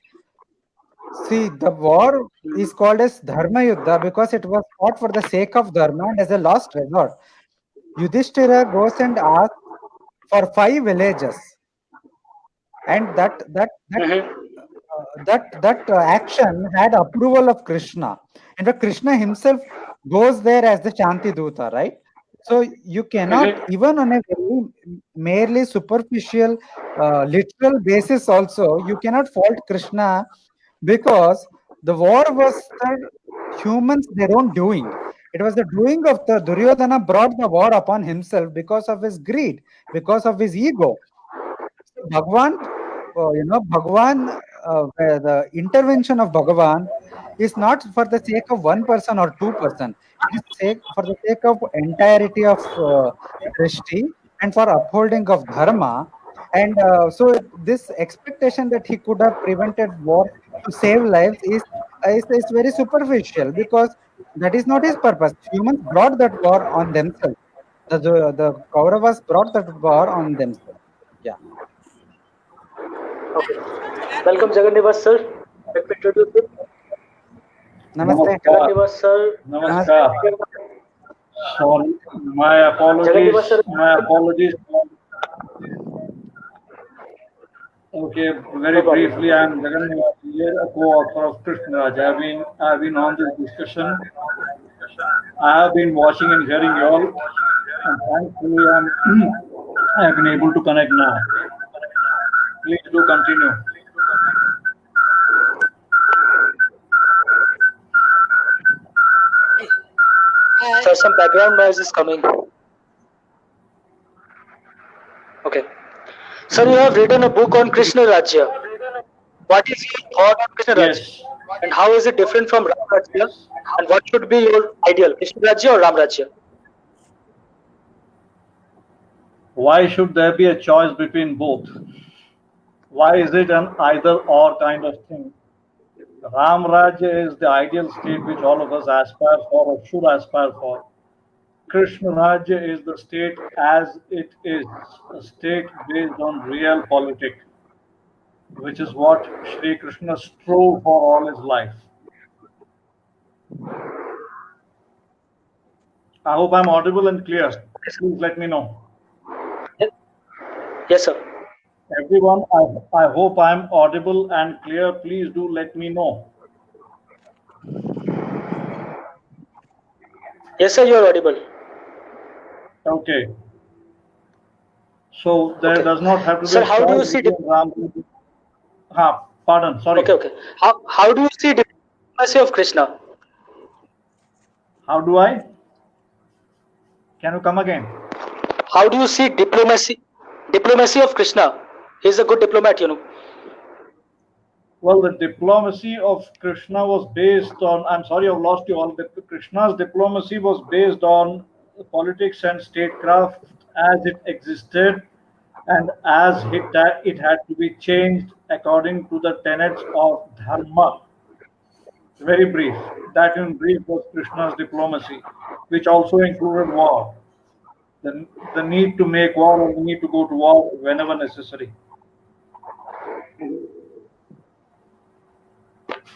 See, the war is called as Dharma Yuddha because it was fought for the sake of Dharma and as a last resort. Yudhishthira goes and asks for 5 villages, and Mm-hmm. that action had approval of Krishna. In fact, Krishna himself goes there as the Shanti Duta, right? So you cannot, Mm-hmm. even on a very merely superficial, literal basis, also you cannot fault Krishna, because the war was the humans their own doing. It was the doing of the Duryodhana brought the war upon himself because of his greed, because of his ego. Bhagwan, Bhagwan, the intervention of Bhagavan is not for the sake of one person or two person. It is for the sake of entirety of Srishti and for upholding of dharma. And so this expectation that he could have prevented war to save lives is very superficial, because that is not his purpose. Humans brought that war on themselves. The Kauravas brought that war on themselves. Yeah. Okay. Welcome, Jaganniwas sir. Let me introduce you. Namaste. Jaganniwas sir. Namaskar. Sorry, my Jaganniwas apologies. sir. My apologies. Okay, very briefly, I am Jaganniwas Iyer, a co-author of Krishna Rajya. I've been on this discussion. I have been watching and hearing you all, and thankfully I have been able to connect now. Please do continue. Sir, some background noise is coming. Okay. Sir, you have written a book on Krishna Rajya. What is your thought on Krishna Rajya? Yes. And how is it different from Ram Rajya? And what should be your ideal, Krishna Rajya or Ram Rajya? Why should there be a choice between both? Why is it an either or kind of thing? Ram Rajya is the ideal state which all of us aspire for or should aspire for. Krishna Rajya is the state as it is, a state based on real politics, which is what Sri Krishna strove for all his life. I hope I'm audible and clear. Please let me know. Yes, sir. Everyone, I hope I'm audible and clear. Please do let me know. Yes, sir, you are audible. Okay. So there does not have to be Sir, a how do you choice see between Ram. Pardon, sorry. Okay. How do you see diplomacy of Krishna? How do I? Can you come again? How do you see diplomacy of Krishna? He's a good diplomat, you know. Well, the diplomacy of Krishna was based on, I'm sorry I've lost you all, Krishna's diplomacy was based on politics and statecraft as it existed, and as it had to be changed according to the tenets of Dharma. Very brief. That in brief was Krishna's diplomacy, which also included war. The need to make war or the need to go to war whenever necessary.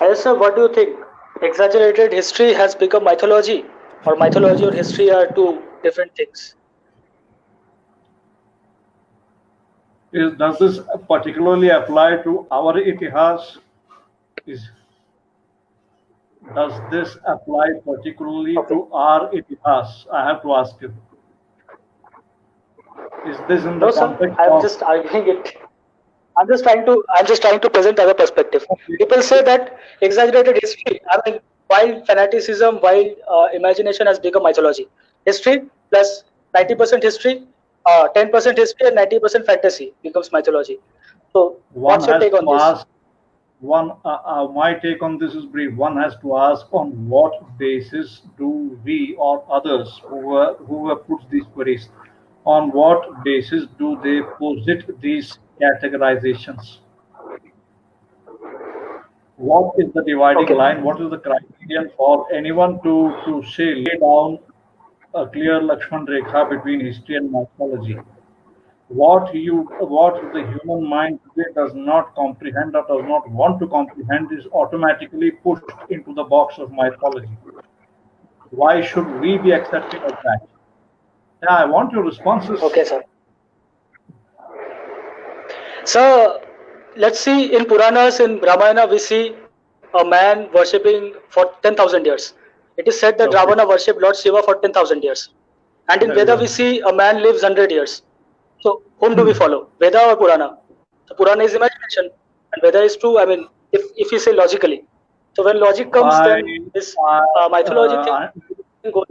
Yes, sir, what do you think? Exaggerated history has become mythology, or mythology or history are two different things? Does this particularly apply to our itihas? Does this apply particularly to our itihas? I have to ask you. Is this in the No, sir. context I'm of... just arguing it. I'm just trying to present other perspective. People say that exaggerated history, I mean, wild fanaticism, wild imagination has become mythology. History plus 90% history, 10% history, and 90% fantasy becomes mythology. So, what's your take on this? My take on this is brief. One has to ask on what basis do we or others who have put these queries, on what basis do they posit these categorizations? What is the dividing line? What is the criterion for anyone to say, lay down a clear Lakshman Rekha between history and mythology? What the human mind today does not comprehend or does not want to comprehend is automatically pushed into the box of mythology. Why should we be accepting of that? Yeah, I want your responses. Okay, sir. So, let's see, in Puranas, in Ramayana, we see a man worshipping for 10,000 years. It is said that Ravana worshipped Lord Shiva for 10,000 years. And in Veda, we see a man lives 100 years. So, whom do we follow? Veda or Purana? So, Purana is imagination, and Veda is true. I mean, if you say logically. So, when logic comes, then this mythology thing. Go.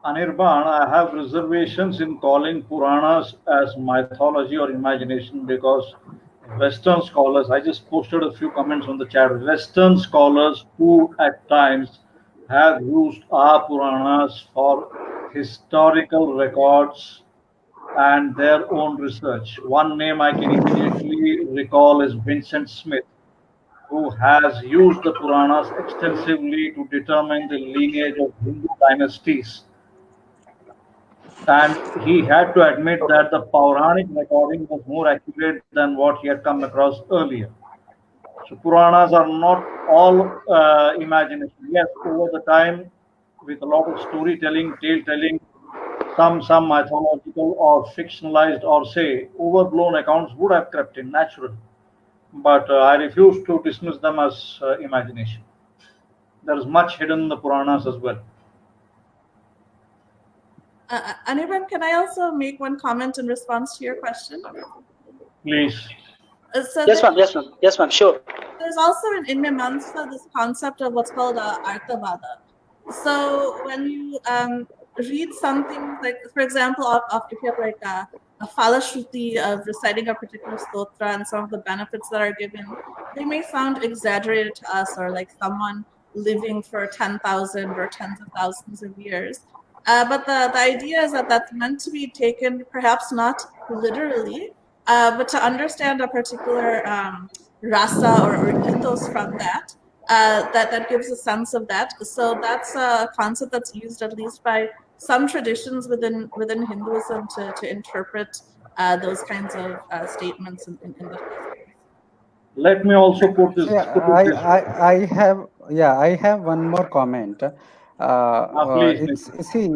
Anirban, I have reservations in calling Puranas as mythology or imagination because Western scholars, I just posted a few comments on the chat. Western scholars who at times have used our Puranas for historical records and their own research. One name I can immediately recall is Vincent Smith, who has used the Puranas extensively to determine the lineage of Hindu dynasties, and he had to admit that the Puranic recording was more accurate than what he had come across earlier. So Puranas are not all imagination. Yes, over the time, with a lot of storytelling, tale telling, some mythological or fictionalized or say overblown accounts would have crept in natural. But I refuse to dismiss them as imagination. There is much hidden in the Puranas as well. Anirban, can I also make one comment in response to your question? Please. So Yes, ma'am. Yes, ma'am. Yes, ma'am. Sure. there's also in Mimamsa this concept of what's called Arthavada. So when you read something like, for example, if you have like a falashruti of reciting a particular stotra and some of the benefits that are given, they may sound exaggerated to us, or like someone living for 10,000 or tens of thousands of years. But the idea is that that's meant to be taken perhaps not literally, but to understand a particular rasa or ethos from that, that gives a sense of that. So that's a concept that's used at least by some traditions within Hinduism to interpret those kinds of statements in the shastras. Let me also put this See, put it this way. I have one more comment. Please, It's Nitin. see,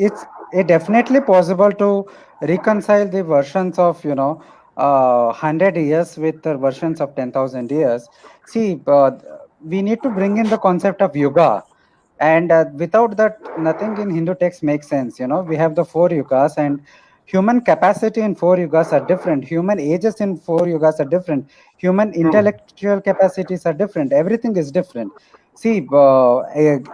it's definitely possible to reconcile the versions of 100 years with the versions of 10,000 years. See, we need to bring in the concept of yuga, and without that, nothing in Hindu text makes sense. We have the four yugas, and human capacity in four yugas are different. Human ages in four yugas are different. Human True. intellectual capacities are different. Everything is different. See,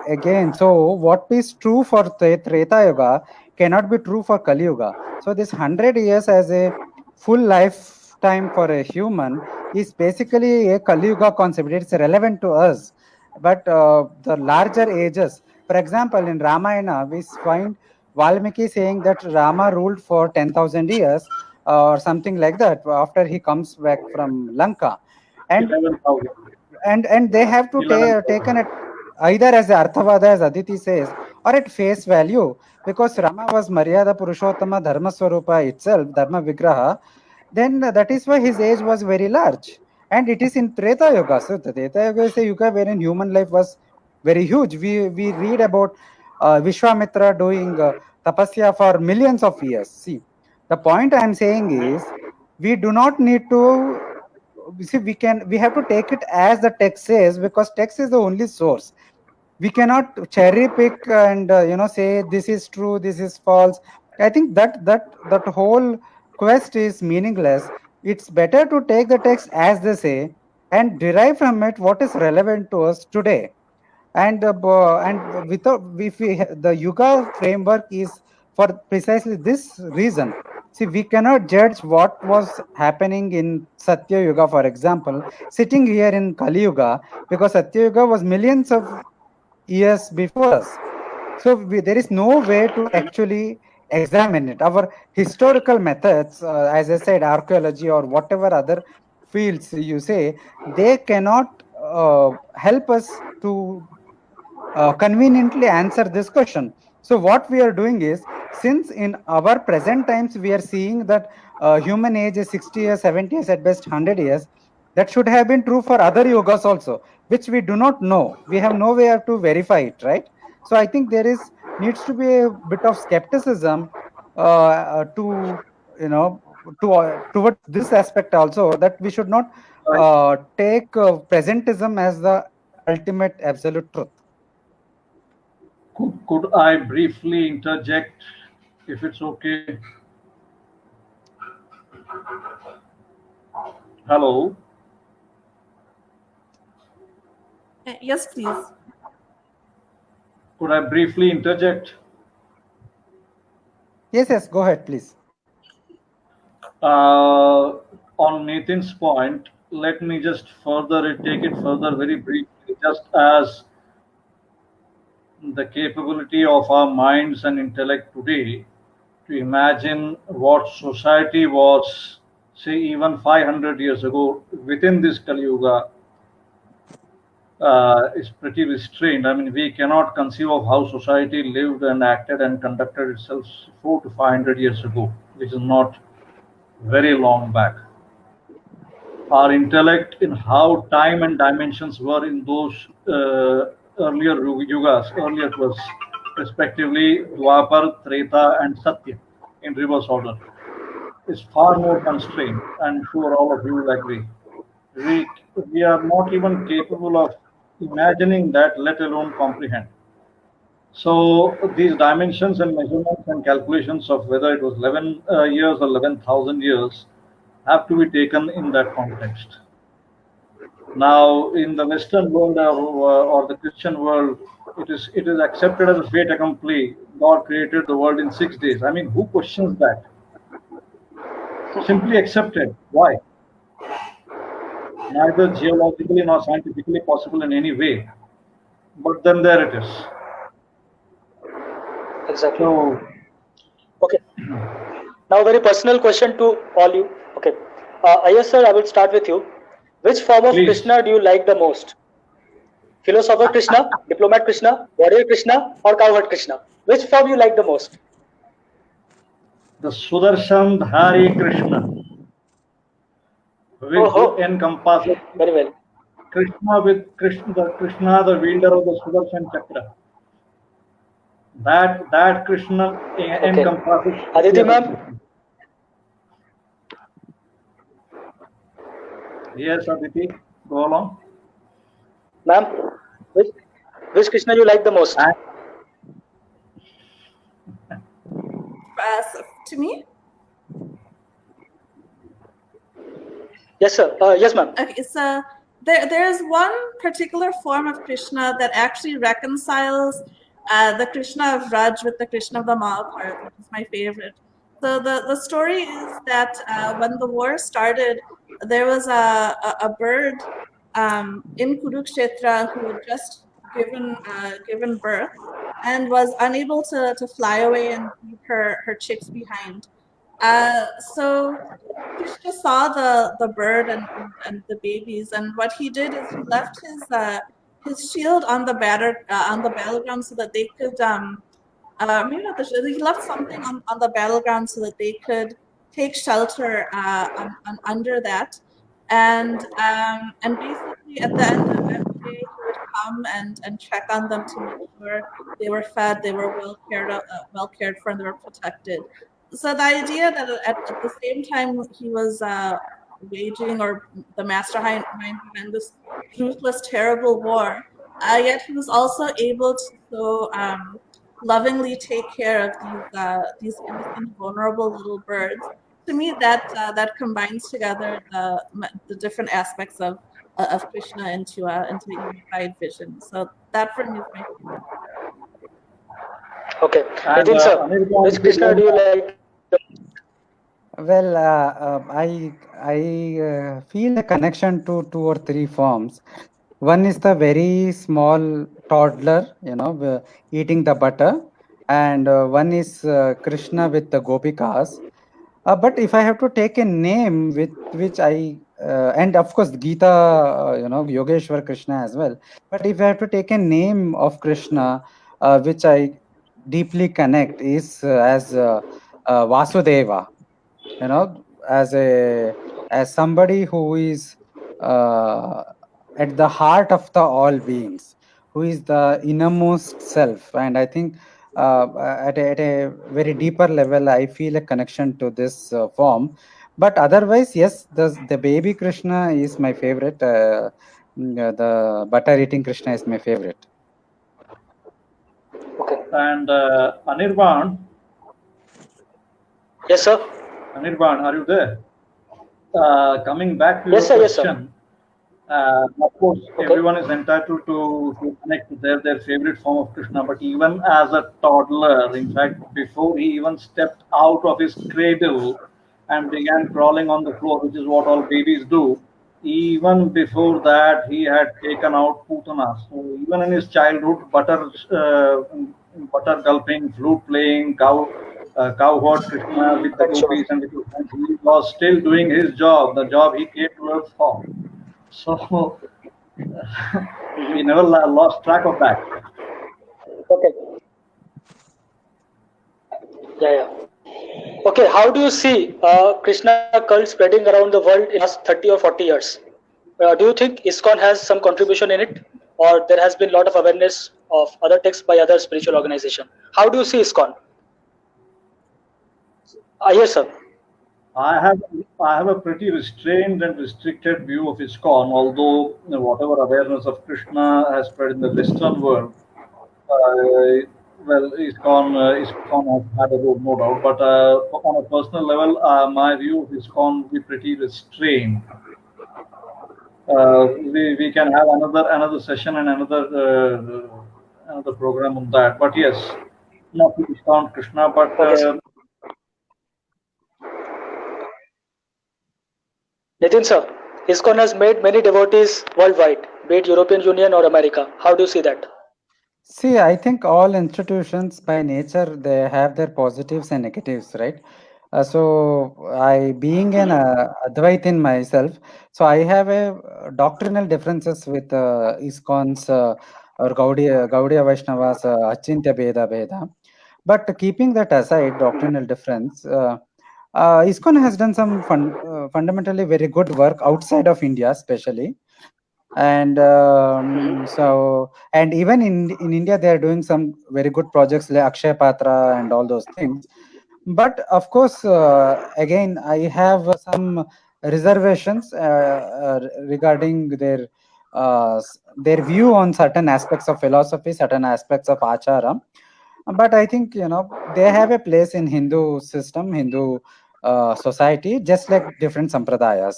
again, so what is true for Treta Yuga cannot be true for Kali Yuga. So this 100 years as a full lifetime for a human is basically a Kali Yuga concept. It's relevant to us. But the larger ages, for example, in Ramayana, we find Valmiki saying that Rama ruled for 10,000 years or something like that after he comes back from Lanka. And 11,000. they have to taken 11,000. it either as Arthavada, as Aditi says, or at face value, because Rama was Maryada Purushottama Dharma Swarupa itself, Dharma Vigraha. Then that is why his age was very large. And it is in Treta Yoga. So the Treta Yoga is a yuga wherein human life was very huge. We read about Vishwamitra doing tapasya for millions of years. See, the point I am saying is we do not need to see, we have to take it as the text says, because text is the only source. We cannot cherry pick and say this is true, this is false. I think that whole quest is meaningless. It's better to take the text as they say and derive from it what is relevant to us today. And without, if we the yuga framework is for precisely this reason. See, we cannot judge what was happening in Satya Yuga, for example, sitting here in Kali Yuga, because Satya Yuga was millions of years before us. So there is no way to actually examine it. Our historical methods, as I said, archaeology or whatever other fields you say, they cannot help us to conveniently answer this question. So what we are doing is, since in our present times we are seeing that human age is 60 years, 70 years, at best 100 years, that should have been true for other yogas also, which we do not know. We have no way to verify it, right? So I think there is needs to be a bit of skepticism to towards this aspect also, that we should not I, take presentism as the ultimate absolute truth. could I briefly interject, if it's okay? Hello. Yes, please. Could I briefly interject? Yes, go ahead, please. On Nathan's point, let me just take it further very briefly, just as the capability of our minds and intellect today to imagine what society was, say, even 500 years ago within this Kali Yuga is pretty restrained. I mean, we cannot conceive of how society lived and acted and conducted itself 400 to 500 years ago, which is not very long back. Our intellect in how time and dimensions were in those earlier yugas, earlier it was respectively Dwapar, Treta, and Satya in reverse order, is far more constrained. I'm sure all of you will agree. We are not even capable of imagining that, let alone comprehend. So these dimensions and measurements and calculations of whether it was 11 years or 11,000 years have to be taken in that context. Now, in the Western world or the Christian world, it is accepted as a fait accompli. God created the world in 6 days. I mean, who questions that? Simply accepted. Why? Neither geologically nor scientifically possible in any way. But then there it is. Exactly. So, Okay. Now, very personal question to all you. Okay. Iyer sir, I will start with you. Which form of please. Krishna do you like the most? Philosopher Krishna, diplomat Krishna, warrior Krishna, or cowherd Krishna? Which form you like the most? The Sudarshan Dhari Krishna, who encompasses very well. Krishna with Krishna, the wielder of the Sudarshan Chakra. That Krishna encompasses. Aditi ma'am. Yes, Aditi, go along. Ma'am, which Krishna you like the most? To me? Yes, sir. Yes, ma'am. Okay, so there's one particular form of Krishna that actually reconciles the Krishna of Raj with the Krishna of the Mahabharata, which is my favorite. So the story is that when the war started, there was a bird in Kurukshetra who had just given birth and was unable to fly away and leave her chicks behind. So Krishna saw the bird and the babies, and what he did is he left his shield on the battleground so that they could maybe not the shield. He left something on the battleground so that they could take shelter under that, and basically at the end of every day he would come and check on them to make sure they were fed, they were well cared for, and they were protected. So the idea that at the same time he was waging, or the mastermind behind this ruthless, terrible war, yet he was also able to so lovingly take care of these innocent, vulnerable little birds. To me, that combines together the different aspects of Krishna into a unified vision. So that for me is my favorite. Okay. Nithin sir, which Krishna do you like? Well, I feel a connection to 2 or 3 forms. One is the very small toddler, eating the butter, and one is Krishna with the gopikas. But if I have to take a name with which and of course Gita, Yogeshwar Krishna as well. But if I have to take a name of Krishna, which I deeply connect, is as Vasudeva. As somebody who is at the heart of the all beings, who is the innermost self. And I think at a very deeper level, I feel a connection to this form. But otherwise, yes, the baby Krishna is my favorite. The butter eating Krishna is my favorite. Okay. And Anirban. Yes, sir. Anirban, are you there? Coming back to Yes, your sir. question, Of course, Okay. everyone is entitled to connect to their favorite form of Krishna, but even as a toddler, in fact, before he even stepped out of his cradle and began crawling on the floor, which is what all babies do, even before that, he had taken out Putana. So even in his childhood, butter gulping, flute playing, cowherd Krishna with the That's sure. gopis and with his friends, he was still doing his job, the job he came to earth for. So he never lost track of that. Okay. Yeah, yeah. Okay, how do you see Krishna cult spreading around the world in last 30 or 40 years? Do you think ISKCON has some contribution in it, or there has been a lot of awareness of other texts by other spiritual organization? How do you see ISKCON? Yes, sir. I have I have a pretty restrained and restricted view of ISKCON, although whatever awareness of Krishna has spread in the Western world, well, ISKCON has had a role, no doubt. But on a personal level, my view of ISKCON will be pretty restrained. We can have another session and another program on that. But yes, not to discount Krishna, but Okay, sir. Nitin, sir, ISKCON has made many devotees worldwide, be it European Union or America. How do you see that? See, I think all institutions by nature they have their positives and negatives, right? So I, being an Advaitin myself, so I have a doctrinal differences with ISKCON's or Gaudiya Vaishnavas Achintya Bheda. But keeping that aside, doctrinal difference, ISKCON has done some fundamentally very good work outside of India, especially. And so, and even in India, they are doing some very good projects like Akshay Patra and all those things. But of course, again, I have some reservations regarding their view on certain aspects of philosophy, certain aspects of achara. But I think they have a place in Hindu system, Hindu society, just like different sampradayas.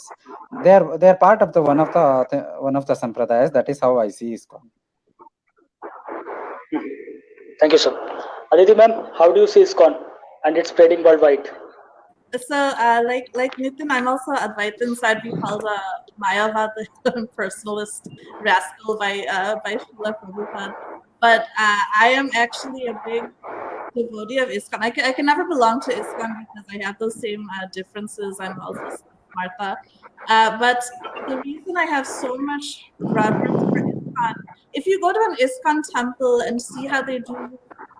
They're part of the one of the sampradayas. That is how I see ISKCON. Thank you, sir. Aditi, ma'am, how do you see ISKCON and it's spreading worldwide? So, like Nitin, I'm also Advaitin, so I'd be called a Mayavad, the personalist rascal by Srila Prabhupada. But I am actually a big devotee of ISKCON. I can never belong to ISKCON because I have those same differences. I'm also Martha. But the reason I have so much reverence for ISKCON, if you go to an ISKCON temple and see how they do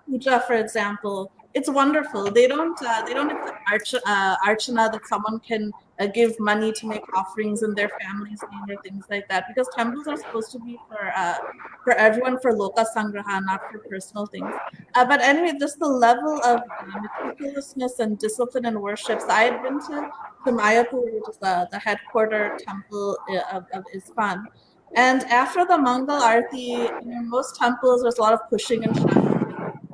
puja, for example, it's wonderful. They don't accept archana that someone can give money to make offerings in their family's name or things like that, because temples are supposed to be for everyone, for loka sangraha, not for personal things. But anyway, just the level of meticulousness and discipline and worship. So I had been to Mayapur, which is the headquarter temple of ISKCON. And after the Mangal Aarti, most temples, there's a lot of pushing and shoving,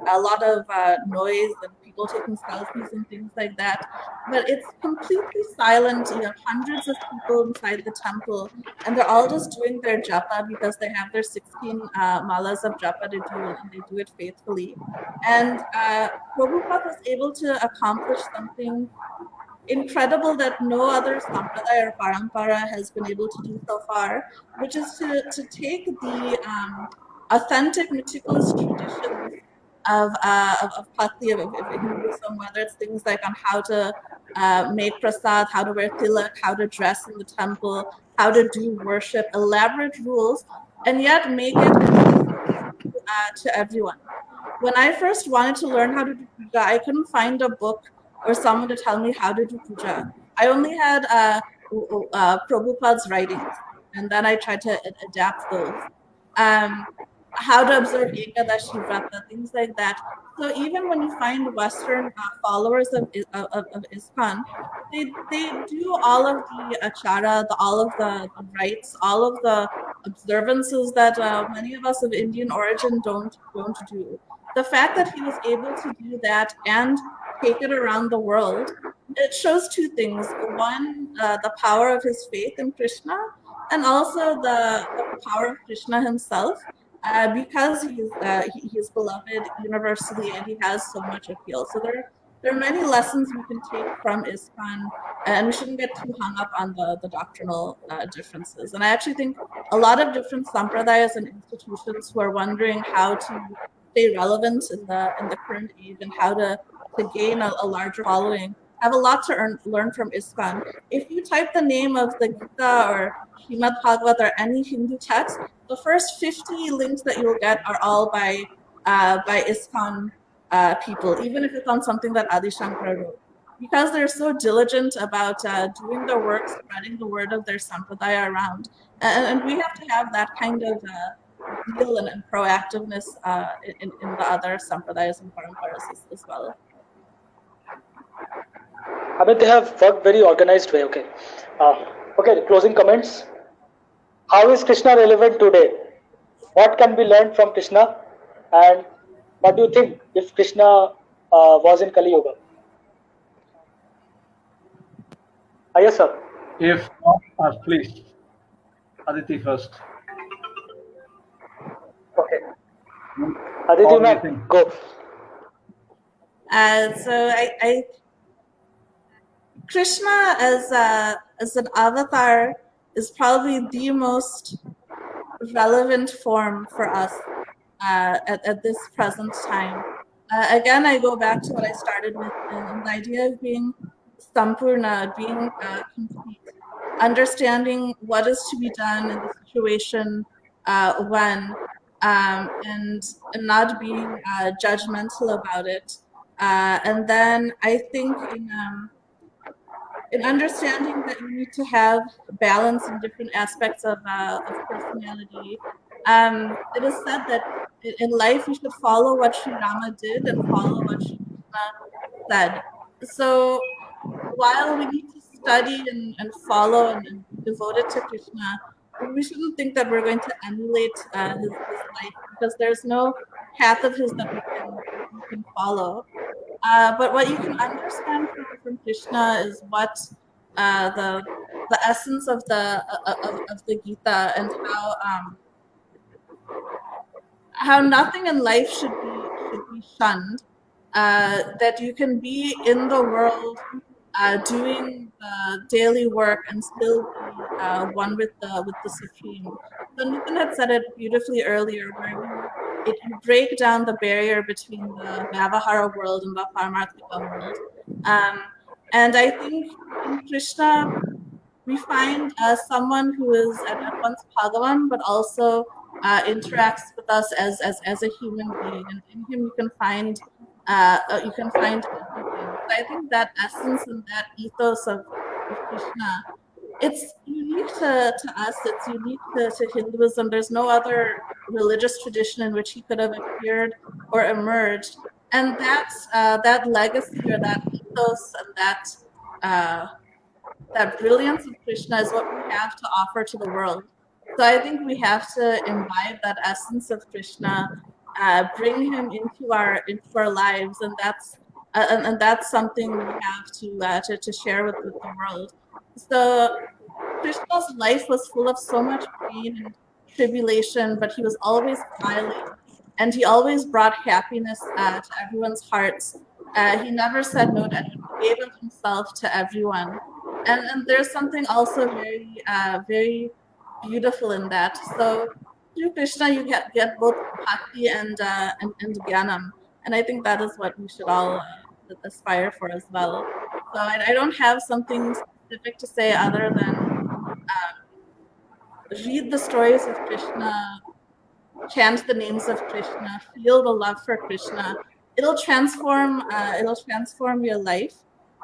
a lot of noise and people taking selfies and things like that. But it's completely silent. You have hundreds of people inside the temple, and they're all just doing their japa because they have their 16 malas of japa to do, and they do it faithfully. And Prabhupada was able to accomplish something incredible that no other sampradaya or parampara has been able to do so far, which is to take the authentic, meticulous traditions of Bhakti, of Hinduism, whether it's things like on how to make prasad, how to wear tilak, how to dress in the temple, how to do worship, elaborate rules, and yet make it accessible to everyone. When I first wanted to learn how to do puja, I couldn't find a book or someone to tell me how to do puja. I only had Prabhupada's writings, and then I tried to adapt those. Um, how to observe Ekadashi Vrata, things like that. So even when you find Western followers of ISKCON, they do all of the achara, all of the rites, all of the observances that many of us of Indian origin don't do. The fact that he was able to do that and take it around the world, it shows two things. One, the power of his faith in Krishna, and also the power of Krishna himself, because he's beloved universally and he has so much appeal. So there are many lessons we can take from ISKCON, and we shouldn't get too hung up on the doctrinal differences. And I actually think a lot of different sampradayas and institutions who are wondering how to stay relevant in the current age and how to gain a larger following have a lot to learn from ISKCON. If you type the name of the Gita or Srimad Bhagavat or any Hindu text, the first 50 links that you'll get are all by ISKCON people, even if it's on something that Adi Shankara wrote. Because they're so diligent about doing their work, spreading the word of their sampradaya around. And we have to have that kind of zeal and proactiveness in the other sampradayas and paramparas as well. I mean, they have worked very organized way. Okay. Okay. Closing comments. How is Krishna relevant today? What can be learned from Krishna? And what do you think if Krishna was in Kali Yuga? Yes, sir. If not, please, Aditi first. Okay. Aditi, ma'am, go. So I Krishna as an avatar is probably the most relevant form for us at this present time. Again, I go back to what I started with, in the idea of being sampurna, being complete, understanding what is to be done in the situation when, and not being judgmental about it. And then I think in understanding that you need to have balance in different aspects of personality. It is said that in life you should follow what Sri Rama did and follow what Sri Krishna said. So while we need to study and follow and be devoted to Krishna, we shouldn't think that we're going to emulate his life, because there's no path of his that we can follow. But what you can understand from Krishna is what the essence of the Gita, and how nothing in life should be shunned. That you can be in the world doing the daily work and still be one with the Supreme. So Nithin had said it beautifully earlier, where you break down the barrier between the Vyavahara world and the Paramarthika world. And I think in Krishna, we find someone who is at once Bhagavan, but also interacts with us as a human being. And in him, you can find everything. So I think that essence and that ethos of Krishna, it's unique to us. It's unique to Hinduism. There's no other religious tradition in which he could have appeared or emerged. And that's that legacy, or that ethos, and that brilliance of Krishna is what we have to offer to the world. So I think we have to imbibe that essence of Krishna, bring him into our lives, and that's something we have to share with the world. So Krishna's life was full of so much pain and tribulation, but he was always smiling, and he always brought happiness to everyone's hearts. He never said no to anyone. He gave of himself to everyone. And there's something also very, very beautiful in that. So through Krishna, you get both bhakti and jnanam. And I think that is what we should all aspire for as well. So I don't have something specific to say other than read the stories of Krishna, chant the names of Krishna, feel the love for Krishna. It'll transform your life.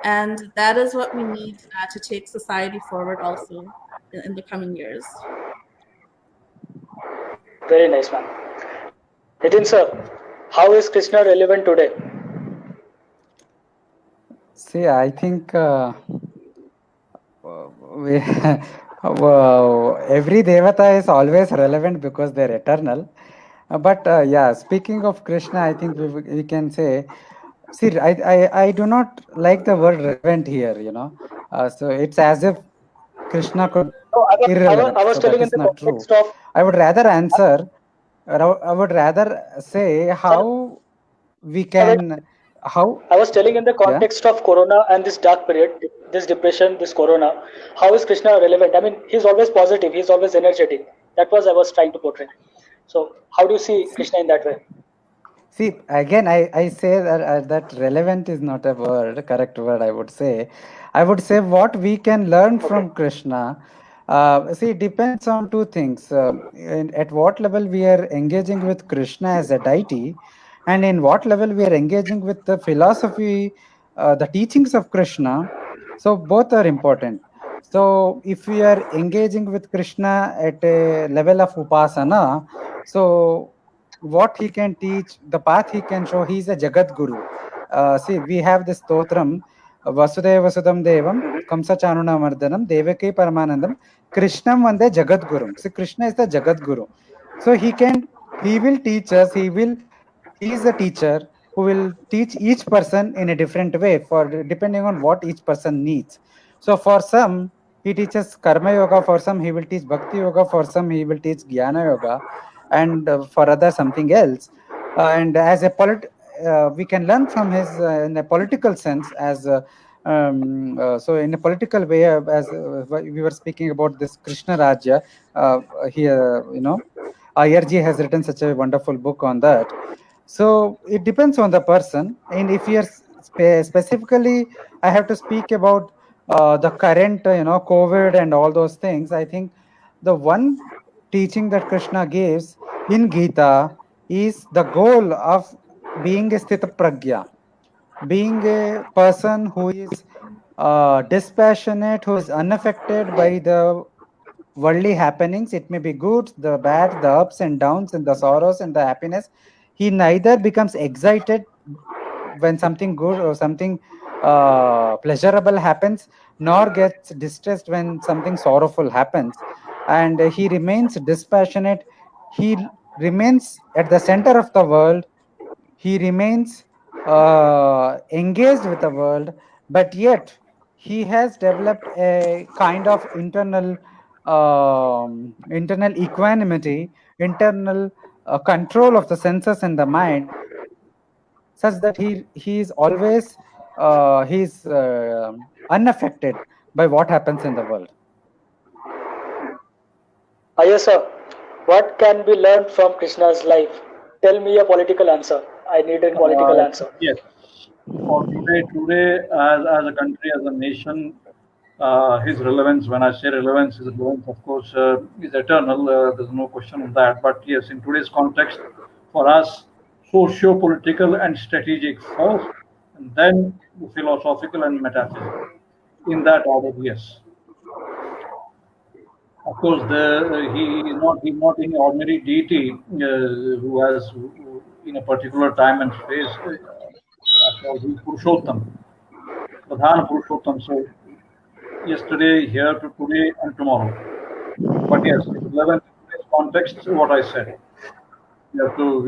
And that is what we need to take society forward also in the coming years. Very nice, ma'am. Nithin sir, how is Krishna relevant today? See, I think every devata is always relevant because they're eternal. But yeah, speaking of Krishna, I think we can say, see, I do not like the word relevant here, so it's as if Krishna could No, irrelevant. I was So that telling in is the not true. context of. I would rather answer. I would rather say Sir, how we wait, can how I was telling in the yeah. context of Corona and this dark period, this depression, this Corona. How is Krishna relevant? I mean, he's always positive. He's always energetic. That was I was trying to portray. So, how do you see Krishna in that way? See, again, I say that that relevant is not a word, correct word, I would say. I would say what we can learn Okay. from Krishna. See, it depends on two things. At what level we are engaging with Krishna as a deity, and in what level we are engaging with the philosophy, the teachings of Krishna. So, both are important. So, if we are engaging with Krishna at a level of upasana, so what he can teach, the path he can show, he is a Jagat Guru. See, we have this stotram, Vasudeva Vasudam Devam, Kamsa Chanuna Mardanam, Devaki Paramanandam, Krishnam Vande Jagat Gurum. See, Krishna is the Jagat Guru. So he will teach us, he is a teacher who will teach each person in a different way for depending on what each person needs. So for some, he teaches Karma Yoga, for some he will teach Bhakti Yoga, for some he will teach Jnana Yoga, and for others something else. And as a we can learn from his in a political sense as so in a political way as we were speaking about this Krishna Rajya here, Ayerji has written such a wonderful book on that. So it depends on the person, and if you are specifically, I have to speak about the current COVID and all those things. I think the one teaching that Krishna gives in Gita is the goal of being a sthita pragya, being a person who is dispassionate, who is unaffected by the worldly happenings. It may be good, the bad, the ups and downs, and the sorrows and the happiness. He neither becomes excited when something good or something pleasurable happens, nor gets distressed when something sorrowful happens. And he remains dispassionate. He remains at the center of the world. He remains engaged with the world, but yet he has developed a kind of internal equanimity, internal control of the senses and the mind, such that he is always unaffected by what happens in the world. Yes, sir. What can be learned from Krishna's life? Tell me a political answer. I need a political answer. Yes. For today, as a country, as a nation, his relevance, when I say relevance, his relevance, of course, is eternal. There's no question of that. But yes, in today's context, for us, socio-political and strategic first, and then philosophical and metaphysical. In that order, yes. Of course, he's not any ordinary deity who has in a particular time and space. He's Purushottam, Pradhan Purushottam. So yesterday, here to today, and tomorrow. But yes, relevant in this context, what I said. We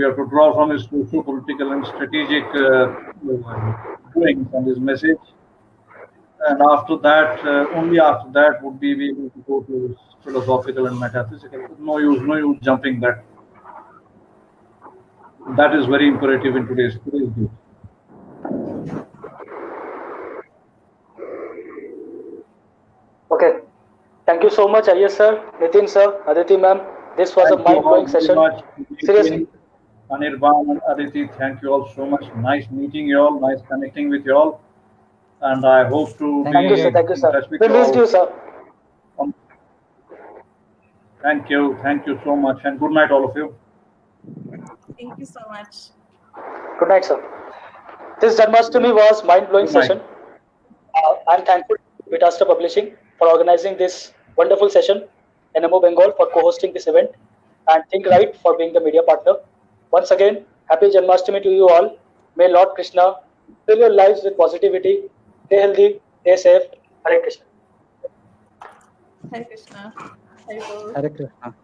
have to draw from his socio-political and strategic doings and his message. And after that, only after that would we be able to go to philosophical and metaphysical. No use jumping that. That is very imperative in today's day. Okay. Thank you so much, Iyer sir, Nithin sir, Aditi ma'am. This was a mind-blowing session. Seriously. Anirban and Aditi, thank you all so much. Nice meeting you all. Nice connecting with you all. And I hope to be Thank you, sir. Thank you, in sir. touch with We you missed all. you, sir. Thank you. Thank you so much. And good night, all of you. Thank you so much. Good night, sir. This Janmashtami was mind-blowing Good night. session. I'm thankful to Vitasta Publishing for organizing this wonderful session, NMO Bengal for co-hosting this event, and Think Right for being the media partner. Once again, happy Janmashtami to you all. May Lord Krishna fill your lives with positivity. Stay healthy, stay safe. Hare Krishna. Hare Krishna. Hare Bol. Hare Krishna.